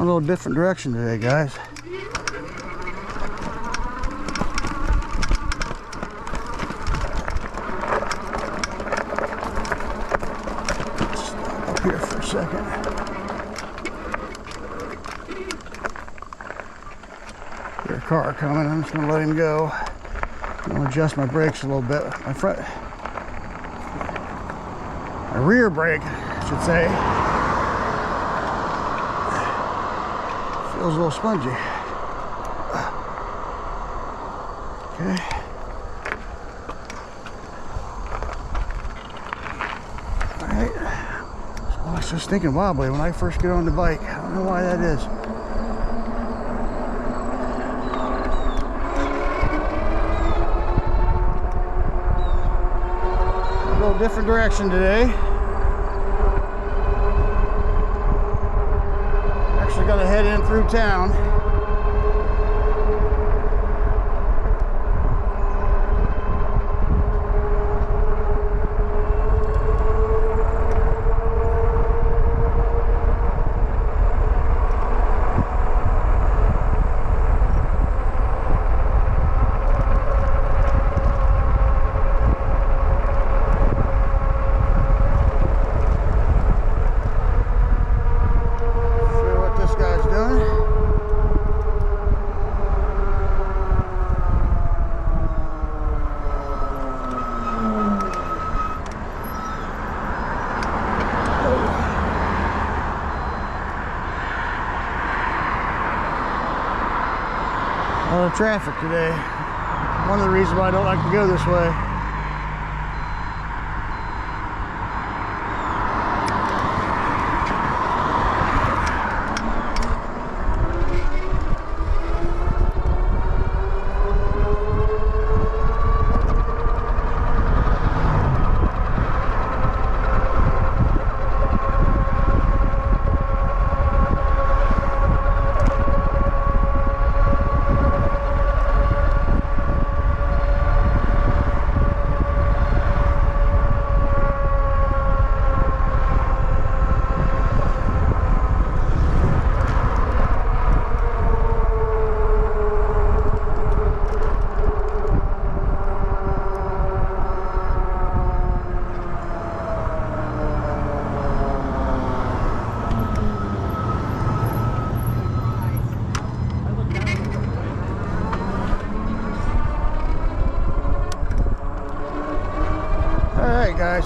A little different direction today, guys. Stop up here for a second. There's a car coming. I'm just going to let him go. I'm going to adjust my brakes a little bit. My rear brake, I should say. Feels a little spongy. Okay. Alright. Oh, it's just thinking wobbly when I first get on the bike. I don't know why that is. A little different direction today. Actually gonna head in through town. A lot of traffic today. One of the reasons why I don't like to go this way. Alright guys,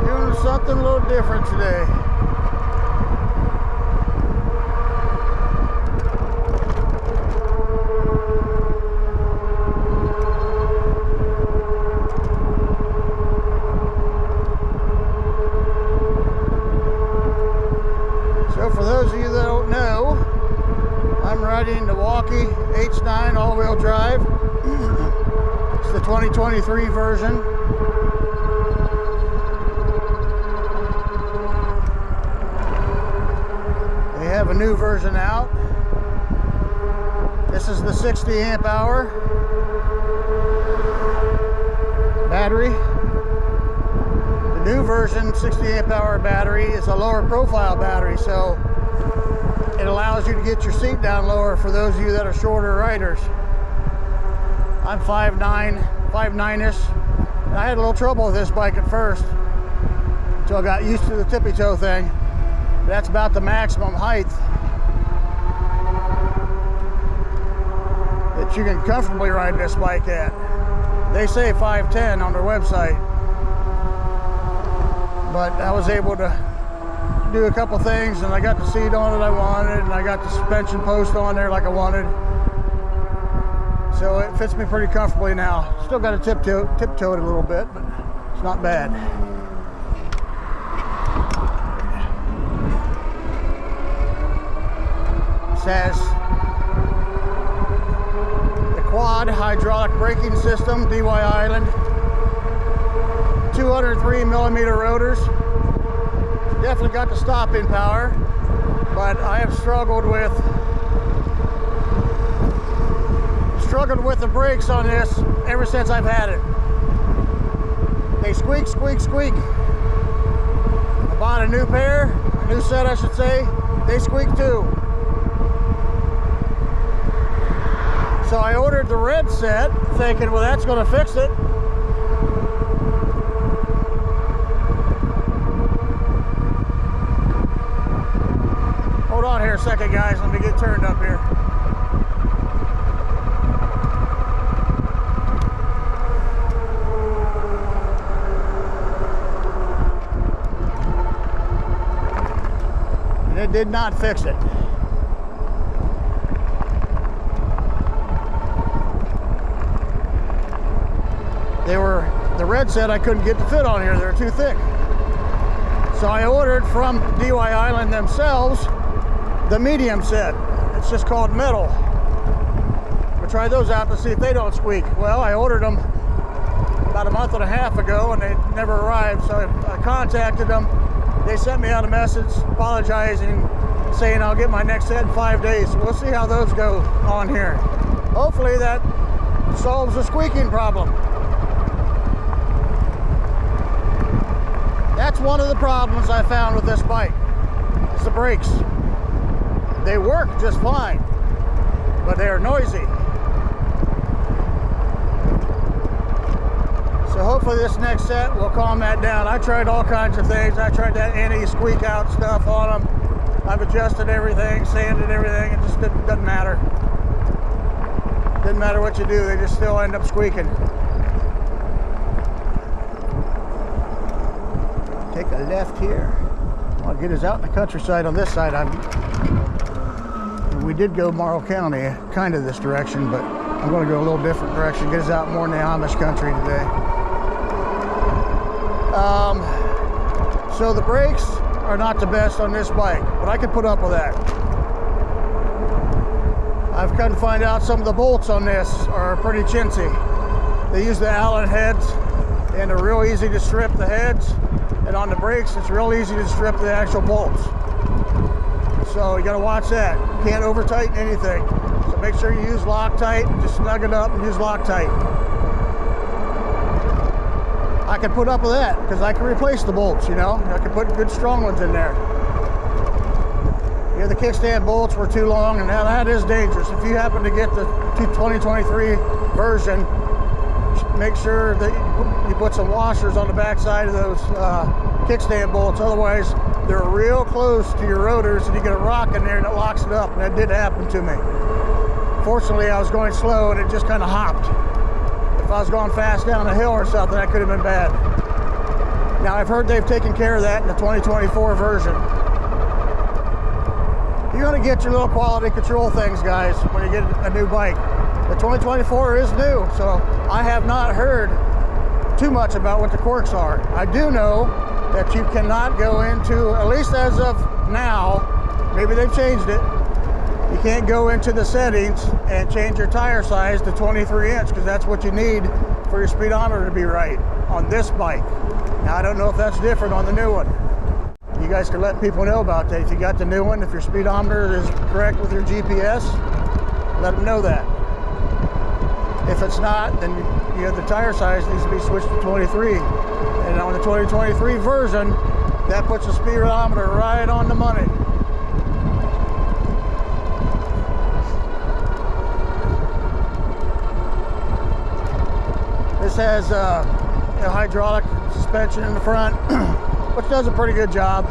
doing something a little different today. So for those of you that don't know, I'm riding the Wallke H9 all-wheel drive. It's the 2023 version. They have a new version out. This is the 60 amp hour battery. The new version 60 amp hour battery is a lower profile battery, so it allows you to get your seat down lower for those of you that are shorter riders. I'm 5'9", and I had a little trouble with this bike at first until I got used to the tippy toe thing. That's about the maximum height that you can comfortably ride this bike at. They say 5'10" on their website, but I was able to do a couple things, and I got the seat on it I wanted, and I got the suspension post on there like I wanted, so it fits me pretty comfortably now. Still got to tiptoe it a little bit, but it's not bad. This has the quad hydraulic braking system, DY Island, 203mm rotors. Definitely got the stopping power, but I have struggled with the brakes on this ever since I've had it. They squeak, squeak, squeak. I bought a new pair, a new set I should say. They squeak too. So I ordered the red set, thinking, well, that's going to fix it. Hold on here a second, guys. Let me get turned up here. And it did not fix it. The red set I couldn't get to fit on here. They're too thick. So I ordered from DY Island themselves the medium set. It's just called metal. We'll try those out to see if they don't squeak. Well, I ordered them about a month and a half ago and they never arrived. So I contacted them. They sent me out a message apologizing, saying I'll get my next set in 5 days. So we'll see how those go on here. Hopefully that solves the squeaking problem. That's one of the problems I found with this bike, is the brakes. They work just fine, but they're noisy. So hopefully this next set will calm that down. I tried all kinds of things. I tried that anti-squeak out stuff on them. I've adjusted everything, sanded everything. It just doesn't matter. Doesn't matter what you do, they just still end up squeaking. Take a left here. I'll get us out in the countryside on this side. We did go Morrow County, kind of this direction, but I'm going to go a little different direction. Get us out more in the Amish country today. So the brakes are not the best on this bike, but I could put up with that. I've come to find out some of the bolts on this are pretty chintzy. They use the Allen heads, and they're real easy to strip the heads. And on the brakes, it's real easy to strip the actual bolts. So you gotta watch that. Can't over tighten anything. So make sure you use Loctite, just snug it up and use Loctite. I can put up with that because I can replace the bolts, you know. I can put good strong ones in there. Yeah, the kickstand bolts were too long, and now that is dangerous. If you happen to get the 2023 version, make sure that you put some washers on the back side of those kickstand bolts. Otherwise, they're real close to your rotors and you get a rock in there and it locks it up. And that did happen to me. Fortunately, I was going slow and it just kind of hopped. If I was going fast down a hill or something, that could have been bad. Now, I've heard they've taken care of that in the 2024 version. You're going to get your little quality control things, guys, when you get a new bike. The 2024 is new, so I have not heard too much about what the quirks are. I do know that you cannot go into, at least as of now, maybe they've changed it, you can't go into the settings and change your tire size to 23 inch because that's what you need for your speedometer to be right on this bike. Now, I don't know if that's different on the new one. You guys can let people know about that. If you got the new one, if your speedometer is correct with your GPS, let them know that. If it's not, then the tire size needs to be switched to 23. And on the 2023 version, that puts the speedometer right on the money. This has hydraulic suspension in the front, which does a pretty good job.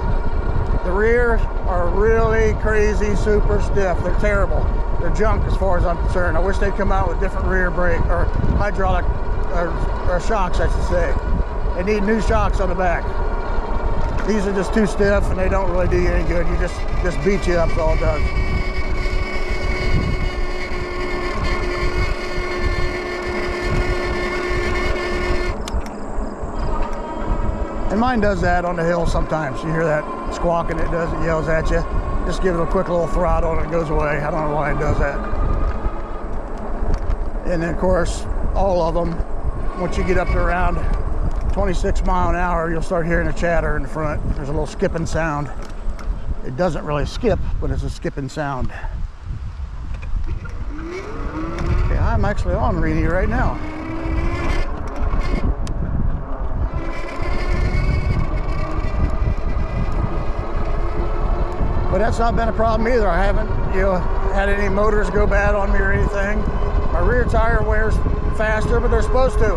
The rear are really crazy, super stiff. They're terrible. They're junk as far as I'm concerned. I wish they'd come out with different rear brake or hydraulic or shocks, I should say. They need new shocks on the back. These are just too stiff and they don't really do you any good. You just beat you up, is all it does. And mine does that on the hill sometimes. You hear that squawking, it yells at you. Just give it a quick little throttle and it goes away. I don't know why it does that. And then of course, all of them, once you get up to around 26 mile an hour, you'll start hearing a chatter in the front. There's a little skipping sound. It doesn't really skip, but it's a skipping sound. Okay, I'm actually on Reedy right now. But that's not been a problem either. I haven't, had any motors go bad on me or anything. My rear tire wears faster, but they're supposed to.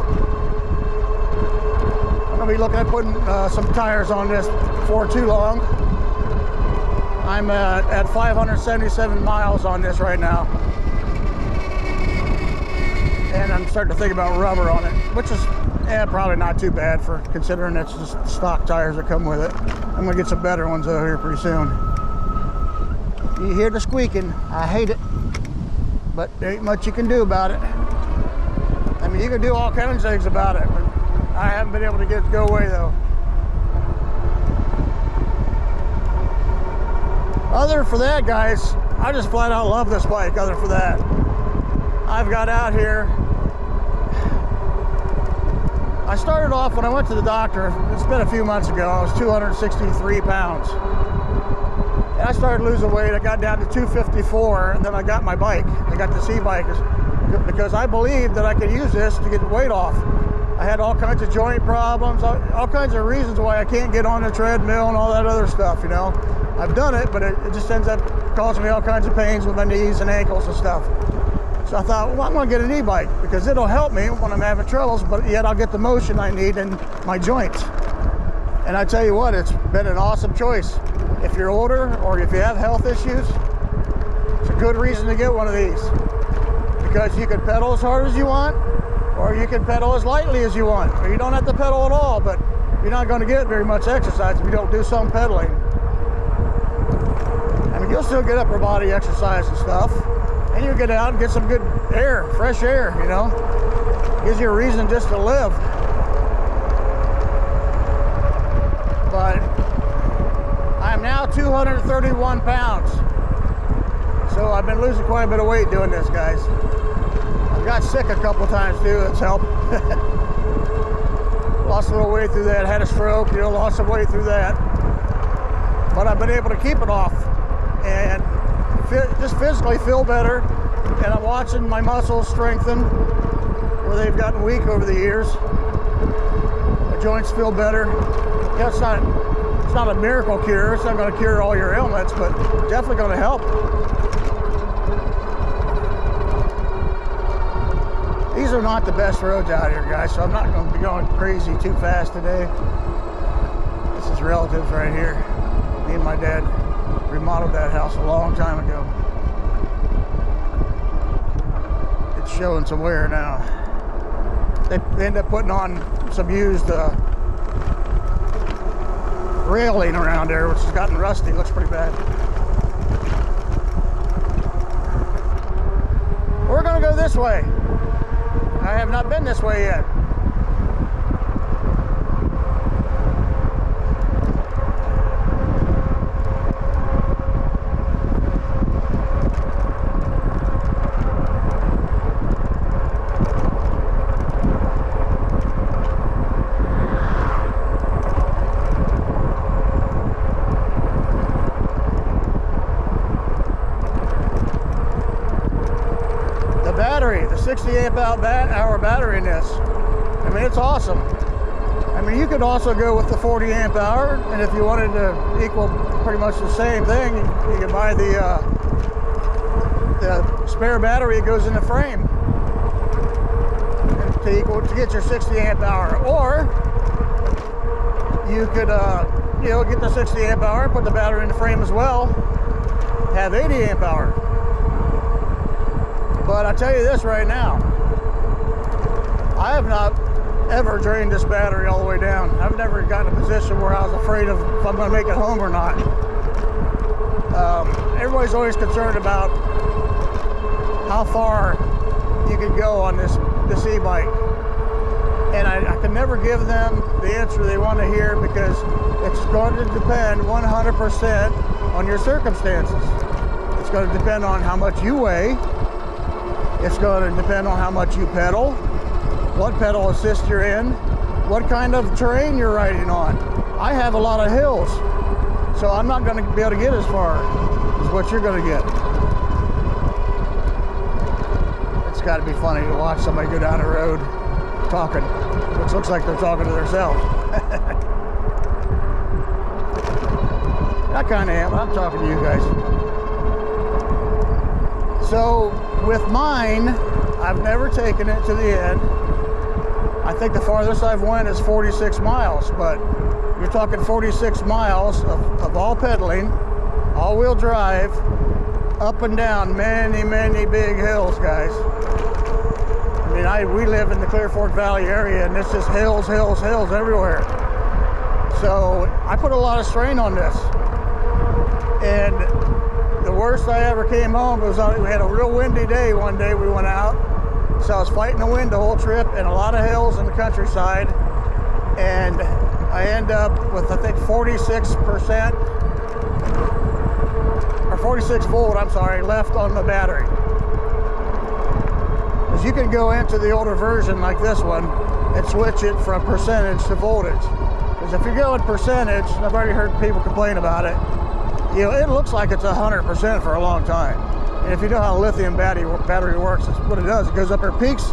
I'm gonna be looking at putting some tires on this before too long. I'm at 577 miles on this right now. And I'm starting to think about rubber on it, which is probably not too bad for considering it's just stock tires that come with it. I'm gonna get some better ones over here pretty soon. You hear the squeaking, I hate it, but there ain't much you can do about it. I mean, you can do all kinds of things about it, but I haven't been able to get it to go away though. Other for that, guys, I just flat out love this bike. Other for that, I've got out here. I started off when I went to the doctor. It's been a few months ago. I was 263 pounds. And I started losing weight. I got down to 254, and then I got my bike. I got this e-bike because I believed that I could use this to get the weight off. I had all kinds of joint problems, all kinds of reasons why I can't get on the treadmill and all that other stuff, I've done it, but it just ends up causing me all kinds of pains with my knees and ankles and stuff. So I thought, well, I'm gonna get an e-bike because it'll help me when I'm having troubles, but yet I'll get the motion I need in my joints. And I tell you what, it's been an awesome choice. If you're older or if you have health issues, it's a good reason to get one of these. Because you can pedal as hard as you want, or you can pedal as lightly as you want, or you don't have to pedal at all, but you're not gonna get very much exercise if you don't do some pedaling. I mean, you'll still get upper body exercise and stuff, and you get out and get some good air, fresh air, Gives you a reason just to live. But I'm now 231 pounds. So I've been losing quite a bit of weight doing this, guys. I've got sick a couple times too, that's helped. Lost a little weight through that, had a stroke, lost some weight through that. But I've been able to keep it off and just physically feel better. And I'm watching my muscles strengthen where they've gotten weak over the years. My joints feel better. Yeah, it's not a miracle cure. It's not going to cure all your ailments, but definitely going to help. These are not the best roads out here, guys, so I'm not going to be going crazy too fast today. This is relatives right here. Me and my dad remodeled that house a long time ago. It's showing some wear now. They end up putting on some used railing around there, which has gotten rusty. Looks pretty bad. We're gonna go this way. I have not been this way yet. The 60 amp hour battery in this. I mean, it's awesome. I mean, you could also go with the 40 amp hour, and if you wanted to equal pretty much the same thing, you could buy the spare battery that goes in the frame to get your 60 amp hour. Or you could get the 60 amp hour, put the battery in the frame as well, have 80 amp hour. But I'll tell you this right now, I have not ever drained this battery all the way down. I've never gotten in a position where I was afraid of if I'm going to make it home or not. Everybody's always concerned about how far you can go on this e-bike. And I can never give them the answer they want to hear because it's going to depend 100% on your circumstances. It's going to depend on how much you weigh. It's going to depend on how much you pedal, what pedal assist you're in, what kind of terrain you're riding on. I have a lot of hills, so I'm not going to be able to get as far as what you're going to get. It's got to be funny to watch somebody go down the road talking, which looks like they're talking to themselves. I kind of am, but I'm talking to you guys. So with mine, I've never taken it to the end. I think the farthest I've went is 46 miles, but you're talking 46 miles of all pedaling, all-wheel drive, up and down many, many big hills, guys. I mean, we live in the Clear Fork Valley area, and it's just hills, hills, hills everywhere. So I put a lot of strain on this. And the worst I ever came home was we had a real windy day one day we went out. So I was fighting the wind the whole trip and a lot of hills in the countryside. And I end up with, I think, 46% or 46 volt, I'm sorry, left on the battery. Because you can go into the older version like this one and switch it from percentage to voltage. Because if you go in percentage, and I've already heard people complain about it, you know, it looks like it's 100% for a long time. And if you know how lithium battery works, it's what it does. It goes up at peaks,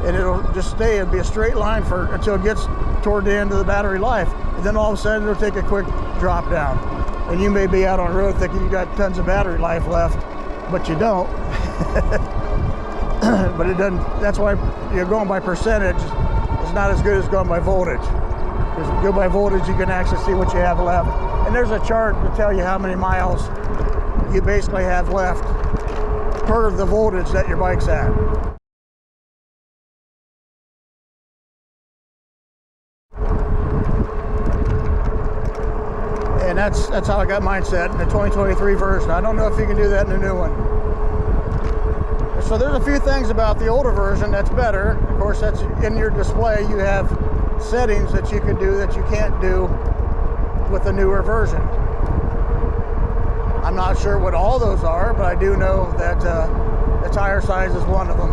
and it'll just stay. It'll be a straight line until it gets toward the end of the battery life. And then all of a sudden, it'll take a quick drop down. And you may be out on the road thinking you got tons of battery life left, but you don't. But it doesn't. That's why going by percentage is not as good as going by voltage. Because if you go by voltage, you can actually see what you have left. And there's a chart to tell you how many miles you basically have left per the voltage that your bike's at. And that's how I got mine set in the 2023 version. I don't know if you can do that in the new one. So there's a few things about the older version that's better. Of course, that's in your display. You have settings that you can do that you can't do with the newer version. I'm not sure what all those are, but I do know that the tire size is one of them.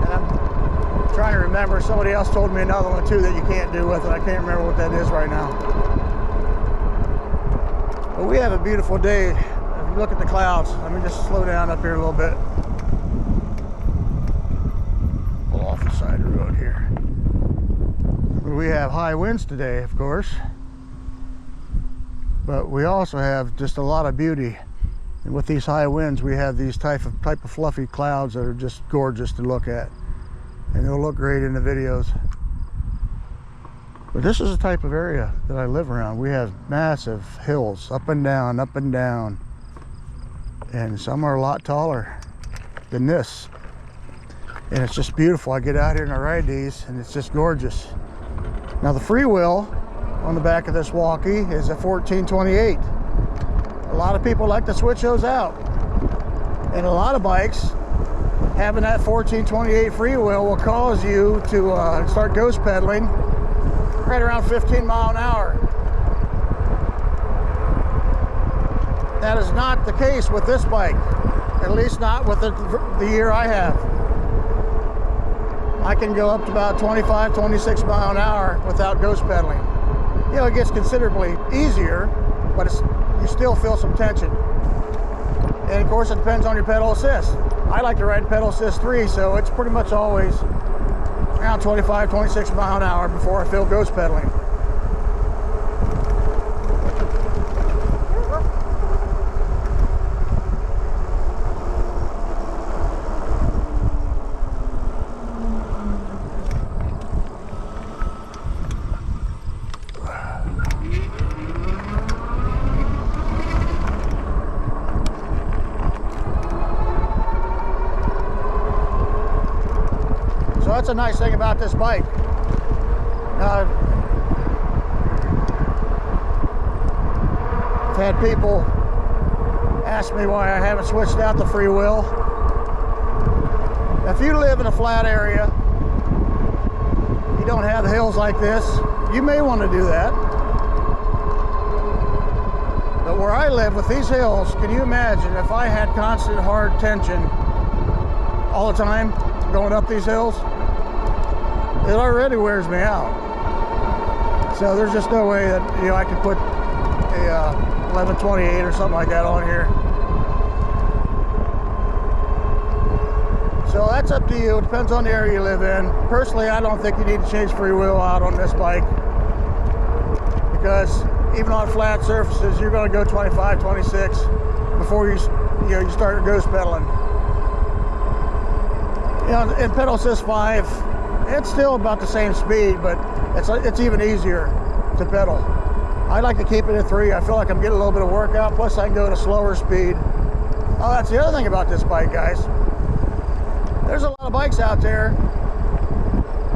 And I'm trying to remember, somebody else told me another one too that you can't do with it. I can't remember what that is right now. But we have a beautiful day. If you look at the clouds, let me just slow down up here a little bit. Pull off the side of the road here. We have high winds today, of course, but we also have just a lot of beauty. And with these high winds, we have these type of fluffy clouds that are just gorgeous to look at, and they'll look great in the videos. But this is the type of area that I live around. We have massive hills, up and down, and some are a lot taller than this. And it's just beautiful. I get out here and I ride these, and it's just gorgeous. Now the freewheel on the back of this Wallke is a 1428. A lot of people like to switch those out. And a lot of bikes, having that 1428 freewheel will cause you to start ghost pedaling right around 15 miles an hour. That is not the case with this bike, at least not with the year I have. I can go up to about 25, 26 miles an hour without ghost pedaling. You know, it gets considerably easier, but you still feel some tension. And of course, it depends on your pedal assist. I like to ride pedal assist 3, so it's pretty much always around 25, 26 miles an hour before I feel ghost pedaling. That's a nice thing about this bike. I've had people ask me why I haven't switched out the freewheel. If you live in a flat area, you don't have hills like this, you may want to do that. But where I live with these hills, can you imagine if I had constant hard tension all the time going up these hills? It already wears me out. So there's just no way that, you know, I could put a 1128 or something like that on here. So that's up to you. It depends on the area you live in. Personally, I don't think you need to change freewheel out on this bike. because even on flat surfaces, you're going to go 25, 26 before you start ghost pedaling. In pedal assist 5, it's still about the same speed, but it's even easier to pedal. I like to keep it at 3. I feel like I'm getting a little bit of workout, plus I can go at a slower speed. Oh, that's the other thing about this bike, guys. There's a lot of bikes out there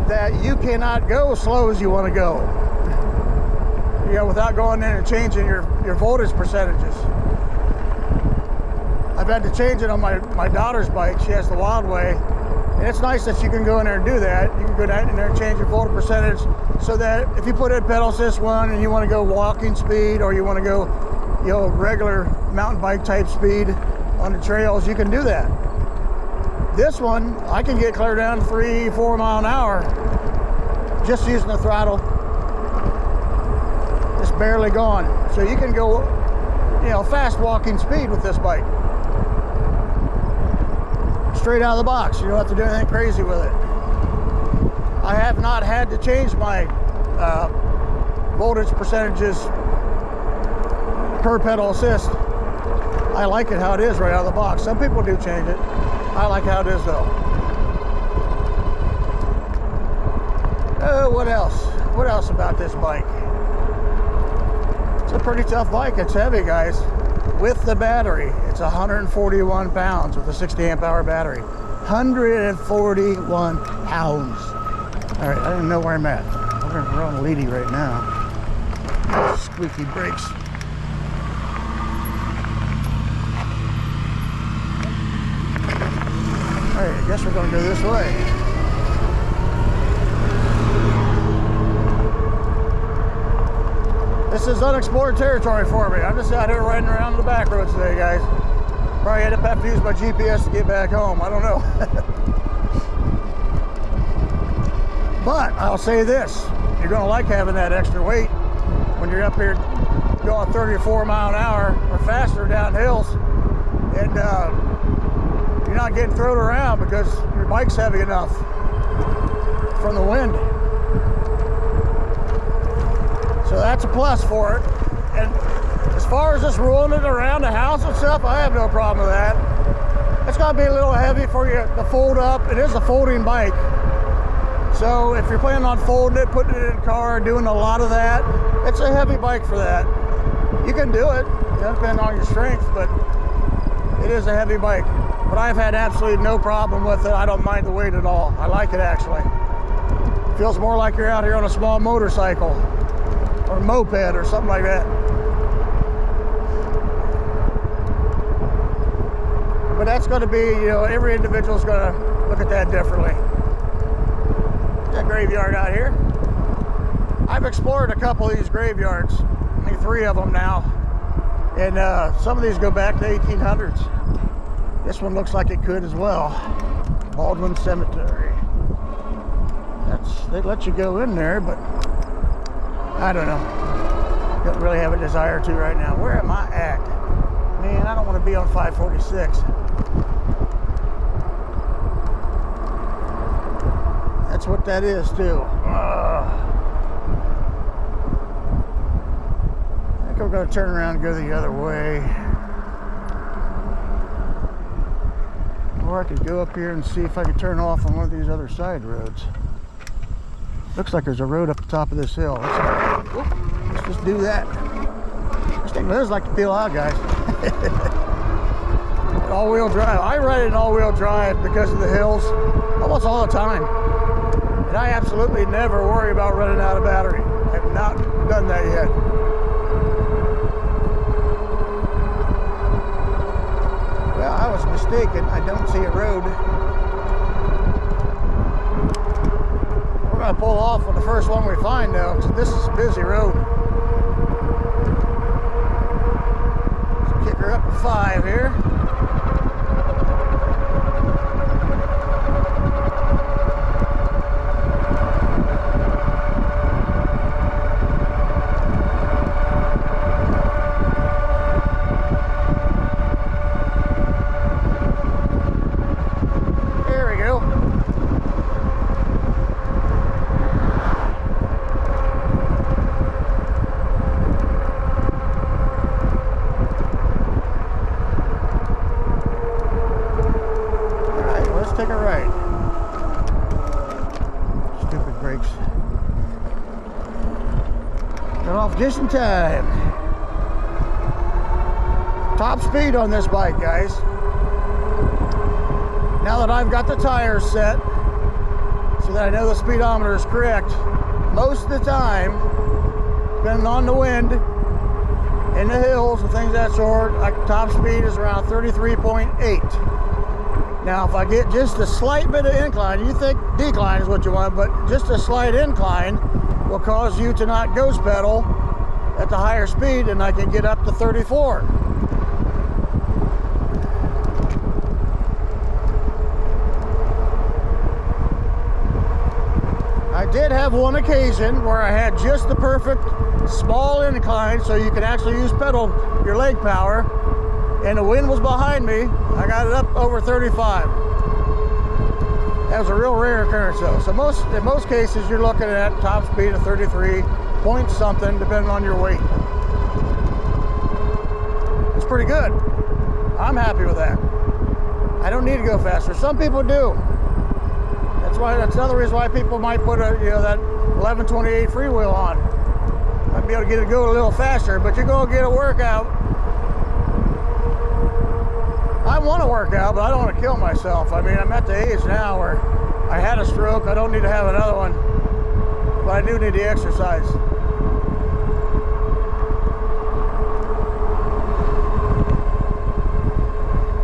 that you cannot go as slow as you want to go, without going in and changing your voltage percentages. I've had to change it on my daughter's bike. She has the Wild Way. And it's nice that you can go in there and do that. You can go down in there and change your voltage percentage so that if you put in pedal assist 1 and you want to go walking speed, or you want to go, regular mountain bike type speed on the trails, you can do that. This one, I can get clear down to 3-4 mile an hour just using the throttle. It's barely gone. So you can go, fast walking speed with this bike. Straight out of the box. You don't have to do anything crazy with it. I have not had to change my voltage percentages per pedal assist. I like it how it is right out of the box. Some people do change it. I like how it is though. Oh, what else? What else about this bike? It's a pretty tough bike. It's heavy, guys. With the battery, it's 141 pounds with a 60 amp hour battery. 141 pounds. All right, I don't know where I'm at. We're on leady right now. Squeaky brakes. All right, I guess we're going to go this way. This is unexplored territory for me. I'm just out here riding around the back roads today, guys. Probably end up having to use my GPS to get back home. I don't know. But I'll say this. You're going to like having that extra weight when you're up here going 34 mile an hour or faster down hills. And you're not getting thrown around because your bike's heavy enough from the wind. So that's a plus for it. And as far as just rolling it around the house and stuff, I have no problem with that. It's gonna be a little heavy for you to fold up. It is a folding bike. So if you're planning on folding it, putting it in a car, doing a lot of that, it's a heavy bike for that. You can do it, depending on your strength, but it is a heavy bike. But I've had absolutely no problem with it. I don't mind the weight at all. I like it actually. It feels more like you're out here on a small motorcycle or moped or something like that. But that's going to be, every individual's going to look at that differently. That graveyard out here. I've explored a couple of these graveyards. I think 3 of them now. And some of these go back to 1800s. This one looks like it could as well. Baldwin Cemetery. They let you go in there, but I don't know. Don't really have a desire to right now. Where am I at? Man, I don't want to be on 546. That's what that is too. I think I'm going to turn around and go the other way. Or I could go up here and see if I could turn off on one of these other side roads. Looks like there's a road up the top of this hill. Let's just do that. This thing does like to peel out, guys. All-wheel drive. I ride it in all-wheel drive because of the hills almost all the time. And I absolutely never worry about running out of battery. I have not done that yet. Well, I was mistaken. I don't see a road. We're going to pull off on the first one we find now, because this is a busy road. Let's kick her up to 5 here. take a right. Stupid brakes. Got off just in time. Top speed on this bike, guys. Now that I've got the tires set so that I know the speedometer is correct, most of the time, depending on the wind, in the hills and things of that sort, top speed is around 33.8. Now, if I get just a slight bit of incline, you think decline is what you want, but just a slight incline will cause you to not ghost pedal at the higher speed, and I can get up to 34. I did have one occasion where I had just the perfect small incline so you can actually use your leg power, and the wind was behind me. I got it up over 35. That was a real rare occurrence though. So in most cases you're looking at top speed of 33 point something depending on your weight. It's pretty good. I'm happy with that. I don't need to go faster. Some people do. That's another reason why people might put that 1128 freewheel on. Might be able to get it go a little faster, but you're gonna get a workout. I want to work out, but I don't want to kill myself. I mean, I'm at the age now where I had a stroke. I don't need to have another one, but I do need the exercise.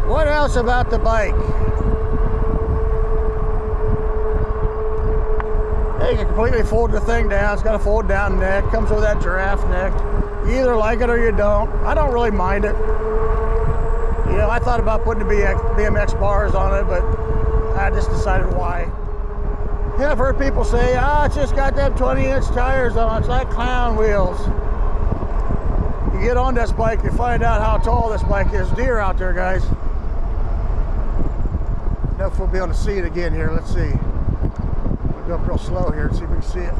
What else about the bike? You can completely fold the thing down. It's got a fold down neck. Comes with that giraffe neck. You either like it or you don't. I don't really mind it. You know, I thought about putting the BMX bars on it, but I just decided why. Yeah, I've heard people say, it's just got them 20-inch tires on. It's like clown wheels. You get on this bike, you find out how tall this bike is. Deer out there, guys. I don't know if we'll be able to see it again here. Let's see. Go up real slow here and see if we can see it.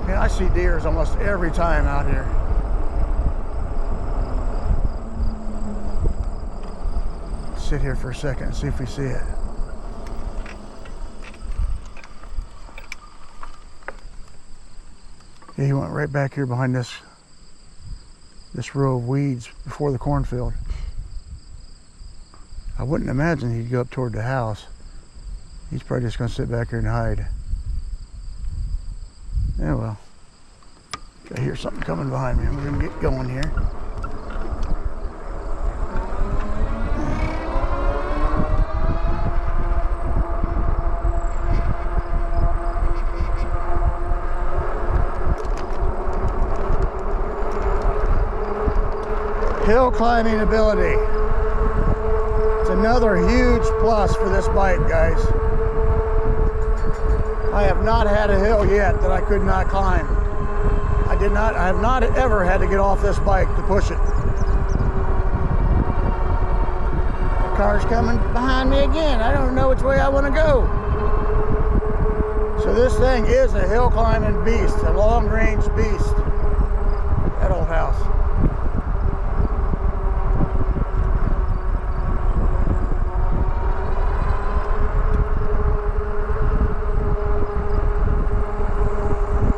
Man, I see deers almost every time out here. Let's sit here for a second and see if we see it. Yeah, he went right back here behind this row of weeds before the cornfield. I wouldn't imagine he'd go up toward the house. He's probably just going to sit back here and hide. Yeah, well. I hear something coming behind me. We're going to get going here. Hill climbing ability. It's another huge plus for this bike, guys. I have not had a hill yet that I could not climb. I have not ever had to get off this bike to push it. The car's coming behind me again. I don't know which way I want to go. So this thing is a hill climbing beast, a long range beast. That old house.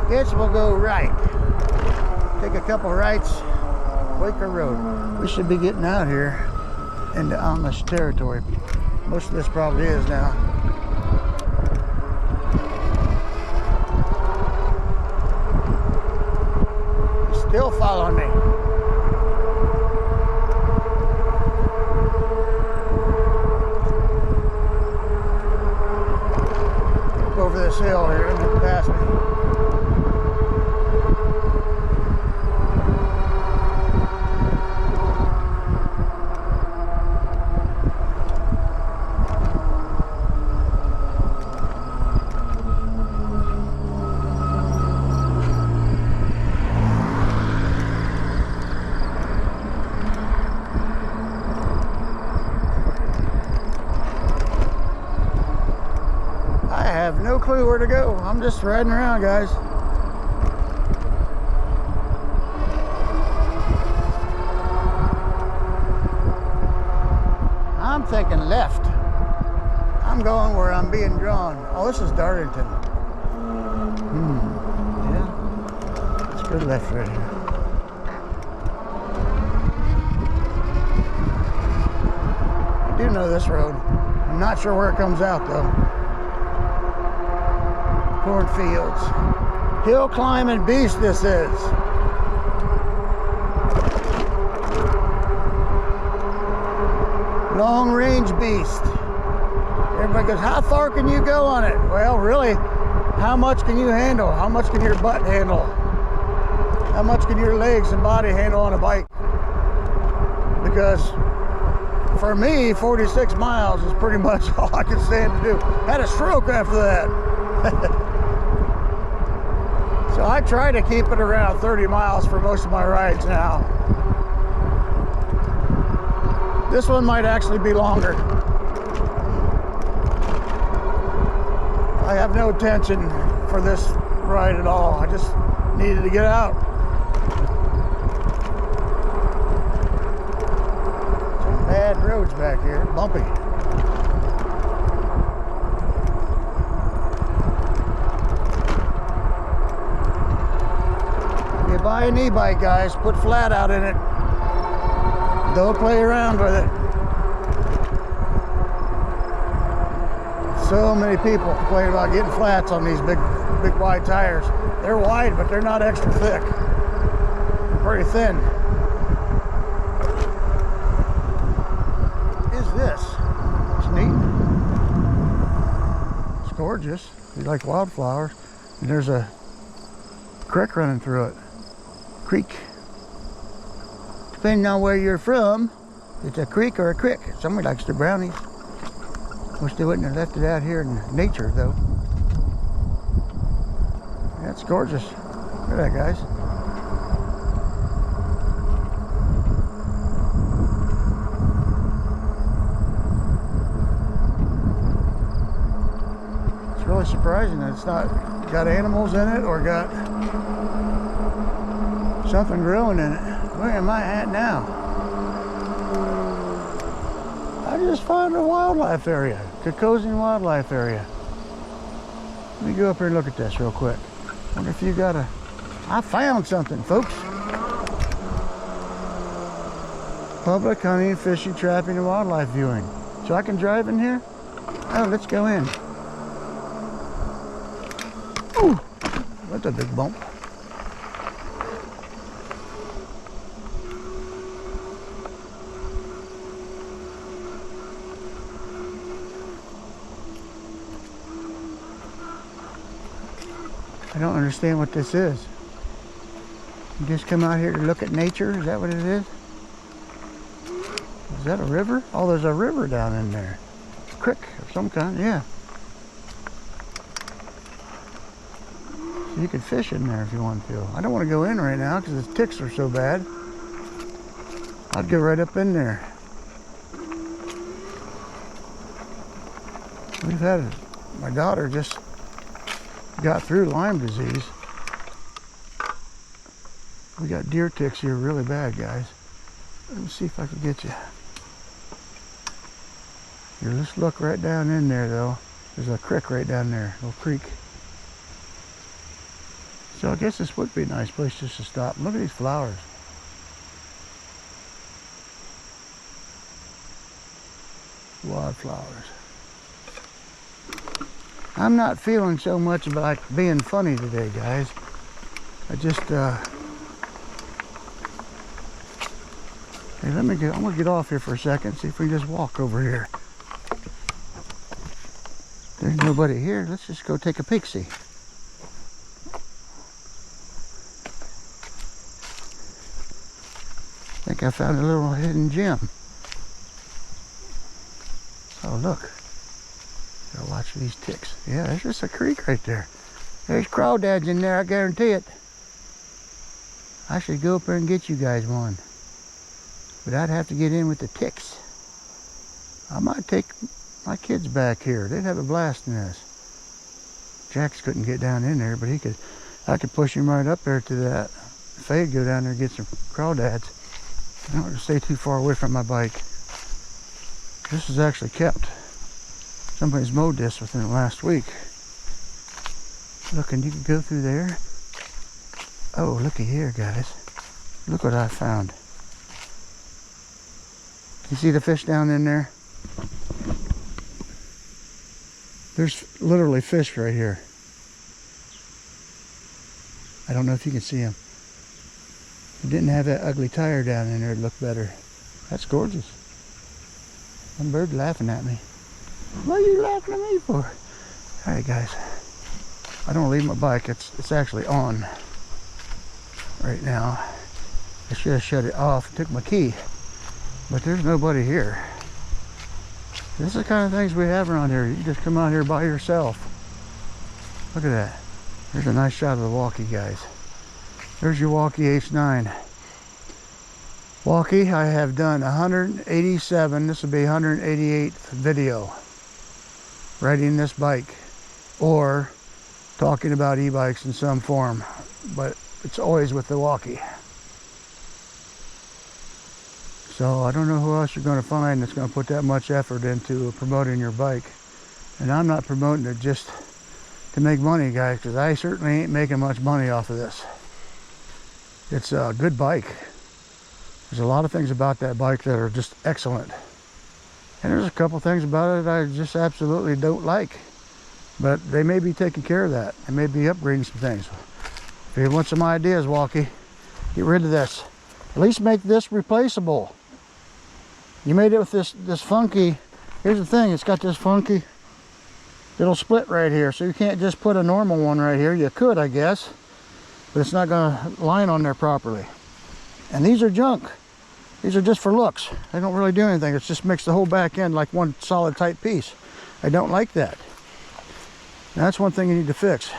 Guess we'll go right. Take a couple rights, Wallke Road. We should be getting out here into AMISH territory. Most of this probably is now. Still following me. Up over this hill here and then past me. I have no clue where to go. I'm just riding around, guys. I'm thinking left. I'm going where I'm being drawn. Oh, this is Darlington. Yeah. It's good left right here. I do know this road. I'm not sure where it comes out though. Cornfields. Hill climbing beast this is. Long range beast. Everybody goes, how far can you go on it? Well, really, how much can you handle? How much can your butt handle? How much can your legs and body handle on a bike? Because for me, 46 miles is pretty much all I can stand to do. Had a stroke after that. So I try to keep it around 30 miles for most of my rides now. This one might actually be longer. I have no tension for this ride at all. I just needed to get out. Some bad roads back here, bumpy. You buy an e-bike, guys, put flat out in it. Don't play around with it. So many people complain about getting flats on these big wide tires. They're wide, but they're not extra thick. They're pretty thin. What is this? It's neat. It's gorgeous. You like wildflowers. And there's a creek running through it. Creek. Depending on where you're from, it's a creek or a crick. Somebody likes their brownies. Wish they wouldn't have left it out here in nature, though. That's gorgeous. Look at that, guys. It's really surprising that it's not got animals in it or got something growing in it. Where am I at now? I just found a wildlife area, Cocosian Wildlife Area. Let me go up here and look at this real quick. Wonder if you got a... I found something, folks. Public hunting, fishing, trapping, and wildlife viewing. So I can drive in here? Oh, let's go in. Ooh, that's a big bump. I don't understand what this is. You just come out here to look at nature? Is that what it is? Is that a river? Oh, there's a river down in there. A creek of some kind, yeah. So you could fish in there if you want to. I don't want to go in right now because the ticks are so bad. I'd go right up in there. We've had, my daughter just got through Lyme disease. We got deer ticks here really bad, guys. Let me see if I can get you. Here, let's look right down in there though. There's a creek right down there, a little creek. So I guess this would be a nice place just to stop. Look at these flowers. Wildflowers. I'm not feeling so much like being funny today, guys. I just, hey, I'm gonna get off here for a second, see if we can just walk over here. There's nobody here. Let's just go take a peek-see. I think I found a little hidden gem. Oh, look. Gotta watch these ticks. Yeah, there's just a creek right there. There's crawdads in there, I guarantee it. I should go up there and get you guys one. But I'd have to get in with the ticks. I might take my kids back here. They'd have a blast in this. Jax couldn't get down in there, but I could push him right up there to that. Faye'd go down there and get some crawdads. I don't want to stay too far away from my bike. This is actually kept. Somebody's mowed this within the last week. Look, and you can go through there. Oh, looky here, guys. Look what I found. You see the fish down in there? There's literally fish right here. I don't know if you can see them. If it didn't have that ugly tire down in there, it'd look better. That's gorgeous. One bird laughing at me. What are you laughing at me for? Alright guys, I don't leave my bike. It's actually on right now. I should have shut it off and took my key, but there's nobody here. This is the kind of things we have around here. You can just come out here by yourself. Look at that. There's a nice shot of the Wallke, guys. There's your Wallke H9. Wallke, I have done 187, this will be 188th video riding this bike or talking about e-bikes in some form, but it's always with the Wallke. So I don't know who else you're going to find that's going to put that much effort into promoting your bike. And I'm not promoting it just to make money, guys, because I certainly ain't making much money off of this. It's a good bike. There's a lot of things about that bike that are just excellent. And there's a couple things about it I just absolutely don't like. But they may be taking care of that. They may be upgrading some things. If you want some ideas, Wallke, get rid of this. At least make this replaceable. You made it with this funky, here's the thing, it's got this funky little split right here, so you can't just put a normal one right here. You could, I guess, but it's not going to line on there properly. And these are junk. These are just for looks. They don't really do anything. It's just makes the whole back end like one solid tight piece. I don't like that. Now, that's one thing you need to fix.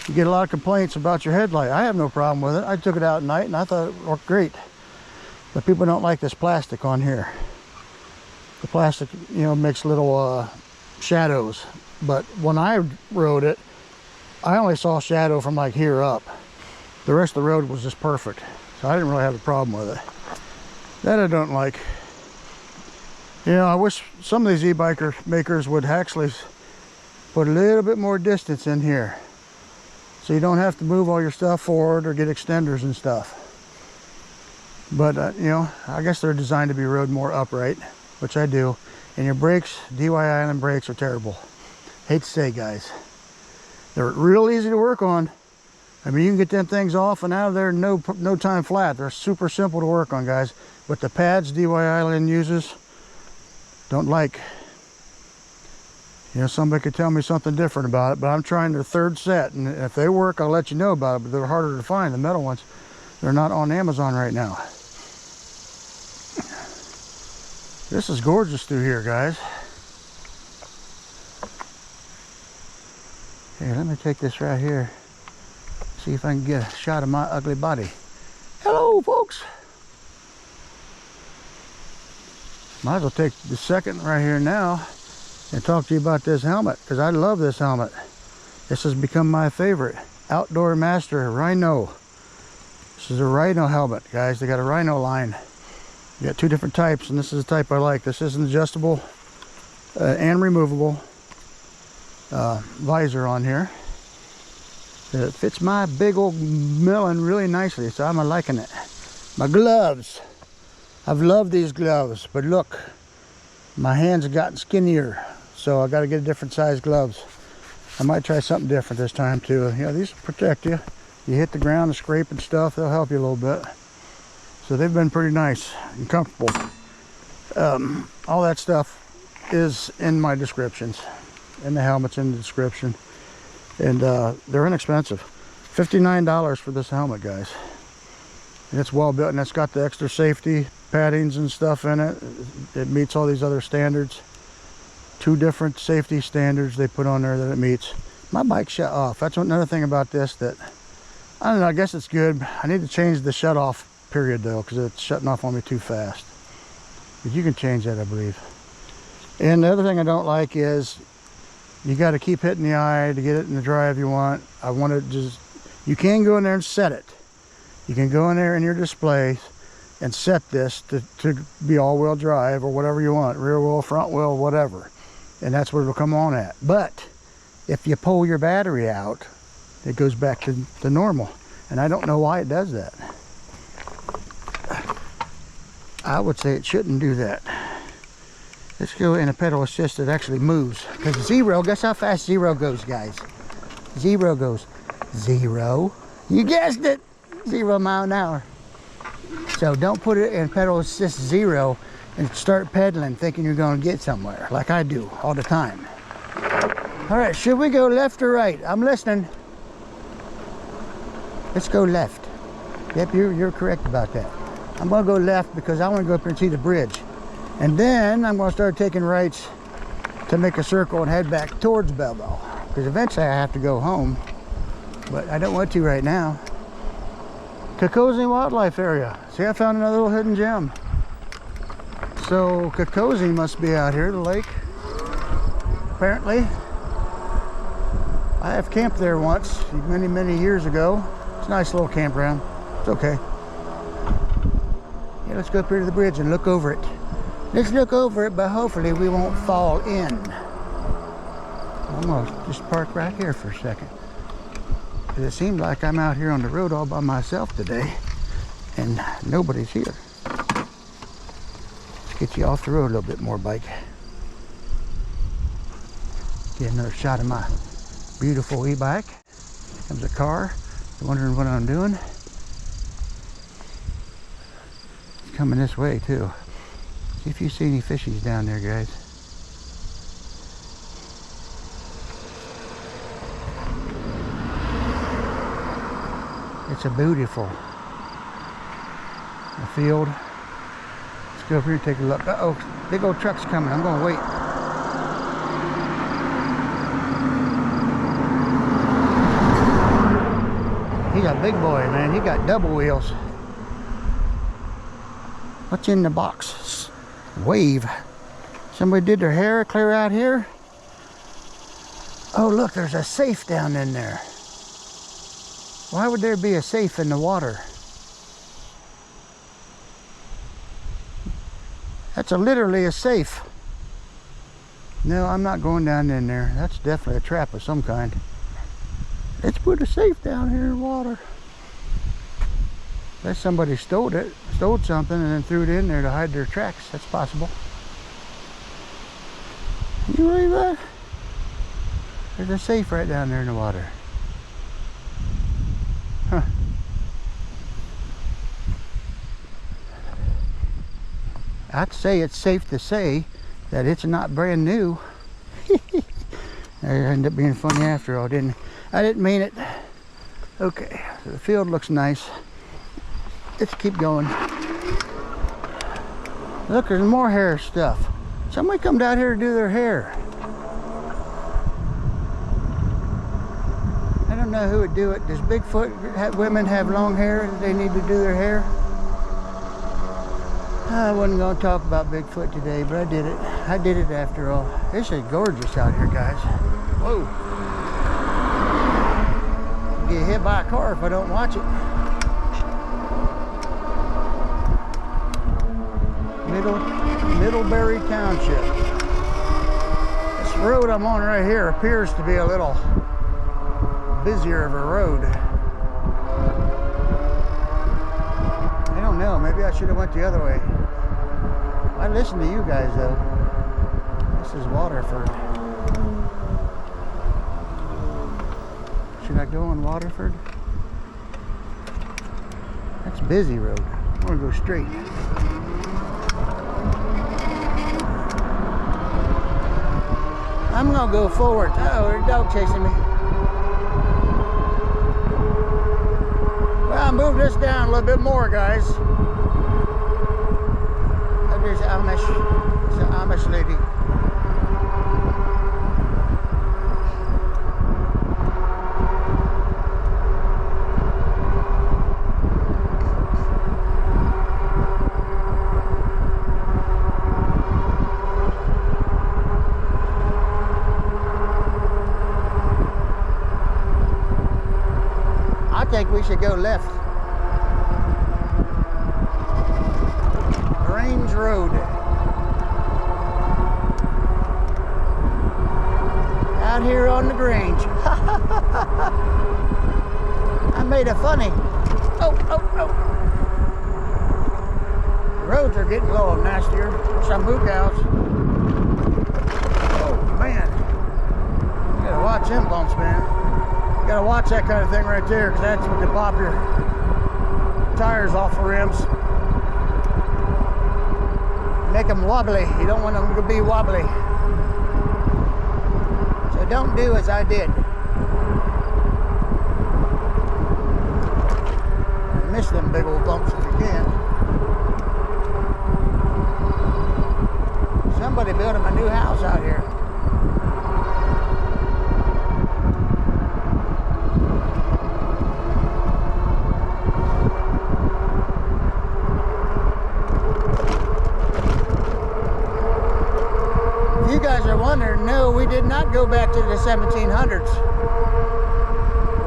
You get a lot of complaints about your headlight. I have no problem with it. I took it out at night and I thought it worked great. But people don't like this plastic on here. The plastic, you know, makes little shadows. But when I rode it, I only saw shadow from like here up. The rest of the road was just perfect. So I didn't really have a problem with it. That I don't like. You know, I wish some of these e-biker makers would actually put a little bit more distance in here, so you don't have to move all your stuff forward or get extenders and stuff. But you know, I guess they're designed to be rode more upright, which I do. And your brakes, DY Island brakes, are terrible. Hate to say, guys, they're real easy to work on. I mean, you can get them things off and out of there in no time flat. They're super simple to work on, guys. But the pads DY Island uses, don't like. You know, somebody could tell me something different about it, but I'm trying their third set, and if they work, I'll let you know about it. But they're harder to find. The metal ones, they're not on Amazon right now. This is gorgeous through here, guys. Here, let me take this right here. See if I can get a shot of my ugly body. Hello, folks. Might as well take the second right here now and talk to you about this helmet, because I love this helmet. This has become my favorite. Outdoor Master Rhino. This is a Rhino helmet, guys. They got a Rhino line. You got two different types, and this is the type I like. This is an adjustable and removable visor on here. It fits my big old melon really nicely, so I'm liking it. My gloves. I've loved these gloves, but look, my hands have gotten skinnier, so I got to get a different size gloves. I might try something different this time too. You know, these protect you. You hit the ground and scrape and stuff, they'll help you a little bit. So they've been pretty nice and comfortable. All that stuff is in my descriptions, and the helmet's in the description. And they're inexpensive. $59 for this helmet, guys. And it's well built, and it's got the extra safety paddings and stuff in it. It meets all these other standards. 2 different safety standards they put on there that it meets. My bike shut off. That's another thing about this that, I don't know, I guess it's good. I need to change the shut off period though, because it's shutting off on me too fast. But you can change that, I believe. And the other thing I don't like is you got to keep hitting the eye to get it in the drive you want. I want to just, you can go in there and set it. You can go in there in your display and set this to be all-wheel drive or whatever you want, rear wheel, front wheel, whatever. and that's where it'll come on at. But if you pull your battery out, it goes back to the normal, and I don't know why it does that. I would say it shouldn't do that. Let's go in a pedal assist that actually moves, because zero, guess how fast zero goes, guys? Zero goes 0, you guessed it, 0 mile an hour. So don't put it in pedal assist 0 and start pedaling thinking you're going to get somewhere, like I do all the time. All right, should we go left or right? I'm listening. Let's go left. Yep, you're correct about that. I'm gonna go left because I want to go up here and see the bridge, and then I'm going to start taking rights to make a circle and head back towards Belleville, because eventually I have to go home, but I don't want to right now. Kokosi Wildlife Area. See, I found another little hidden gem. So Kokosi must be out here, the lake, apparently. I have camped there once, many years ago. It's a nice little campground. It's okay. Yeah, let's go up here to the bridge and look over it. Let's look over it, but hopefully we won't fall in. I'm gonna just park right here for a second. It seems like I'm out here on the road all by myself today, and nobody's here. Let's get you off the road a little bit more, bike. Get another shot of my beautiful e-bike. Comes a car. Wondering what I'm doing. It's coming this way too. See if you see any fishies down there, guys. It's a beautiful field. Let's go over here and take a look. Uh-oh, big old truck's coming. I'm gonna wait. He's a big boy, man. He got double wheels. What's in the box? Wave. Somebody did their hair clear out here. Oh, look, there's a safe down in there. Why would there be a safe in the water? That's literally a safe. No, I'm not going down in there. That's definitely a trap of some kind. Let's put a safe down here in water. Unless somebody stole something and then threw it in there to hide their tracks. That's possible. Can you believe that? There's a safe right down there in the water. Huh. I'd say it's safe to say that it's not brand new. It ended up being funny after all, didn't it? I didn't mean it. Okay, so the field looks nice. Let's keep going. Look, there's more hair stuff. Somebody come down here to do their hair. I don't know who would do it. Does Bigfoot women have long hair that they need to do their hair? I wasn't going to talk about Bigfoot today, but I did it. I did it after all. This is gorgeous out here, guys. Whoa. Get hit by a car if I don't watch it. Middlebury Township. This road I'm on right here appears to be a little busier of a road. I don't know, maybe I should have went the other way. I listen to you guys though. This is Waterford. Should I go on Waterford? That's busy road. I'm gonna go straight. I'm gonna go forward. Uh-oh, there's a dog chasing me. Well, I'll move this down a little bit more, guys. There's Amish. It's an Amish lady. I think we should go left. Range Road. out here on the Grange. I made a funny. Oh. The roads are getting low and nastier. Some moo cows. Oh man. You gotta watch them bumps, man. You gotta watch that kind of thing right there, because that's what can pop your tires off the rims. Make them wobbly. You don't want them to be wobbly. So don't do as I did. Miss them big old bumps if you can. Somebody building a new house out here. If you guys are wondering, no, we did not go back to the 1700s.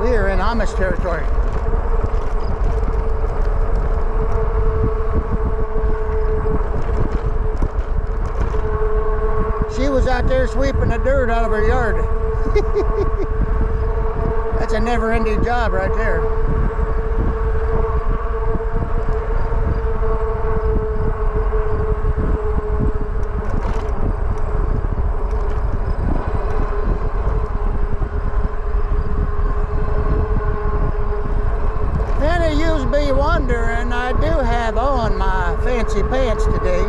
We are in Amish territory. She was out there sweeping the dirt out of her yard. That's a never-ending job right there. Then it used to be wondering, I do have on my fancy pants today.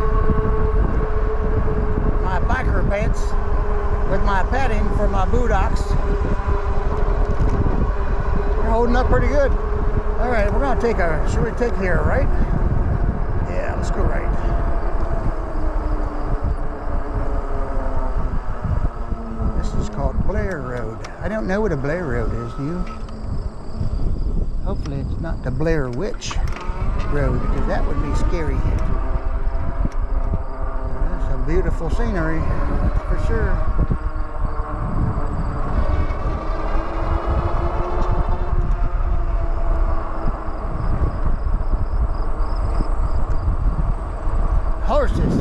Biker pants with my padding for my buttocks. They're holding up pretty good. All right, we're gonna take a, should we take here, right? Yeah, let's go right. This is called Blair Road. I don't know what a Blair Road is, do you? Hopefully it's not the Blair Witch Road, because that would be scary. Beautiful scenery, for sure. Horses.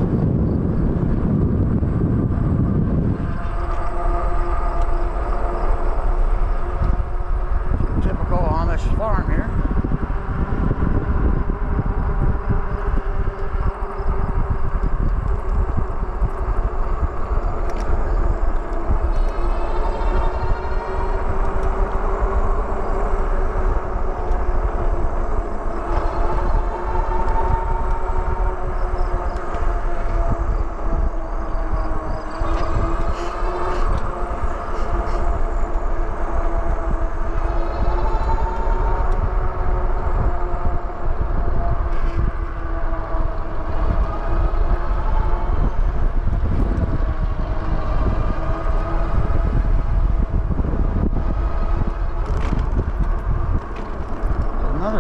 Typical Amish farm here.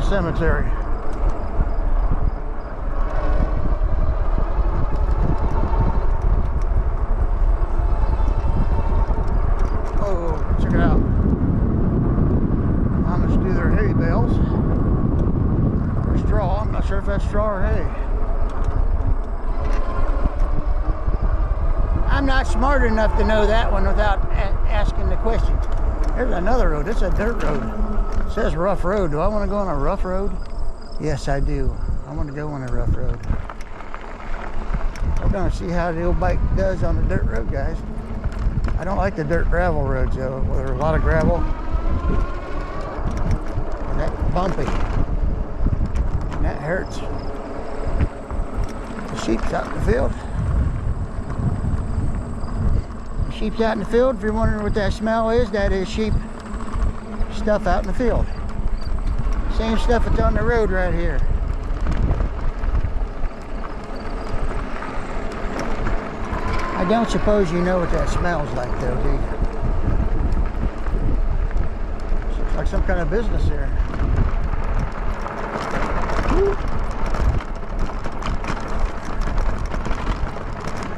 Cemetery. Oh, check it out. Amish do their hay bales. Or straw. I'm not sure if that's straw or hay. I'm not smart enough to know that one without asking the question. There's another road. It's a dirt road. It says rough road. Do I want to go on a rough road? Yes, I do. I want to go on a rough road. We're going to see how the old bike does on the dirt road, guys. I don't like the dirt gravel roads, though. Where there's a lot of gravel. And that's bumpy. And that hurts. The sheep's out in the field. The sheep's out in the field. If you're wondering what that smell is, that is sheep stuff out in the field. Same stuff that's on the road right here. I don't suppose you know what that smells like, though, do you? Looks like some kind of business here.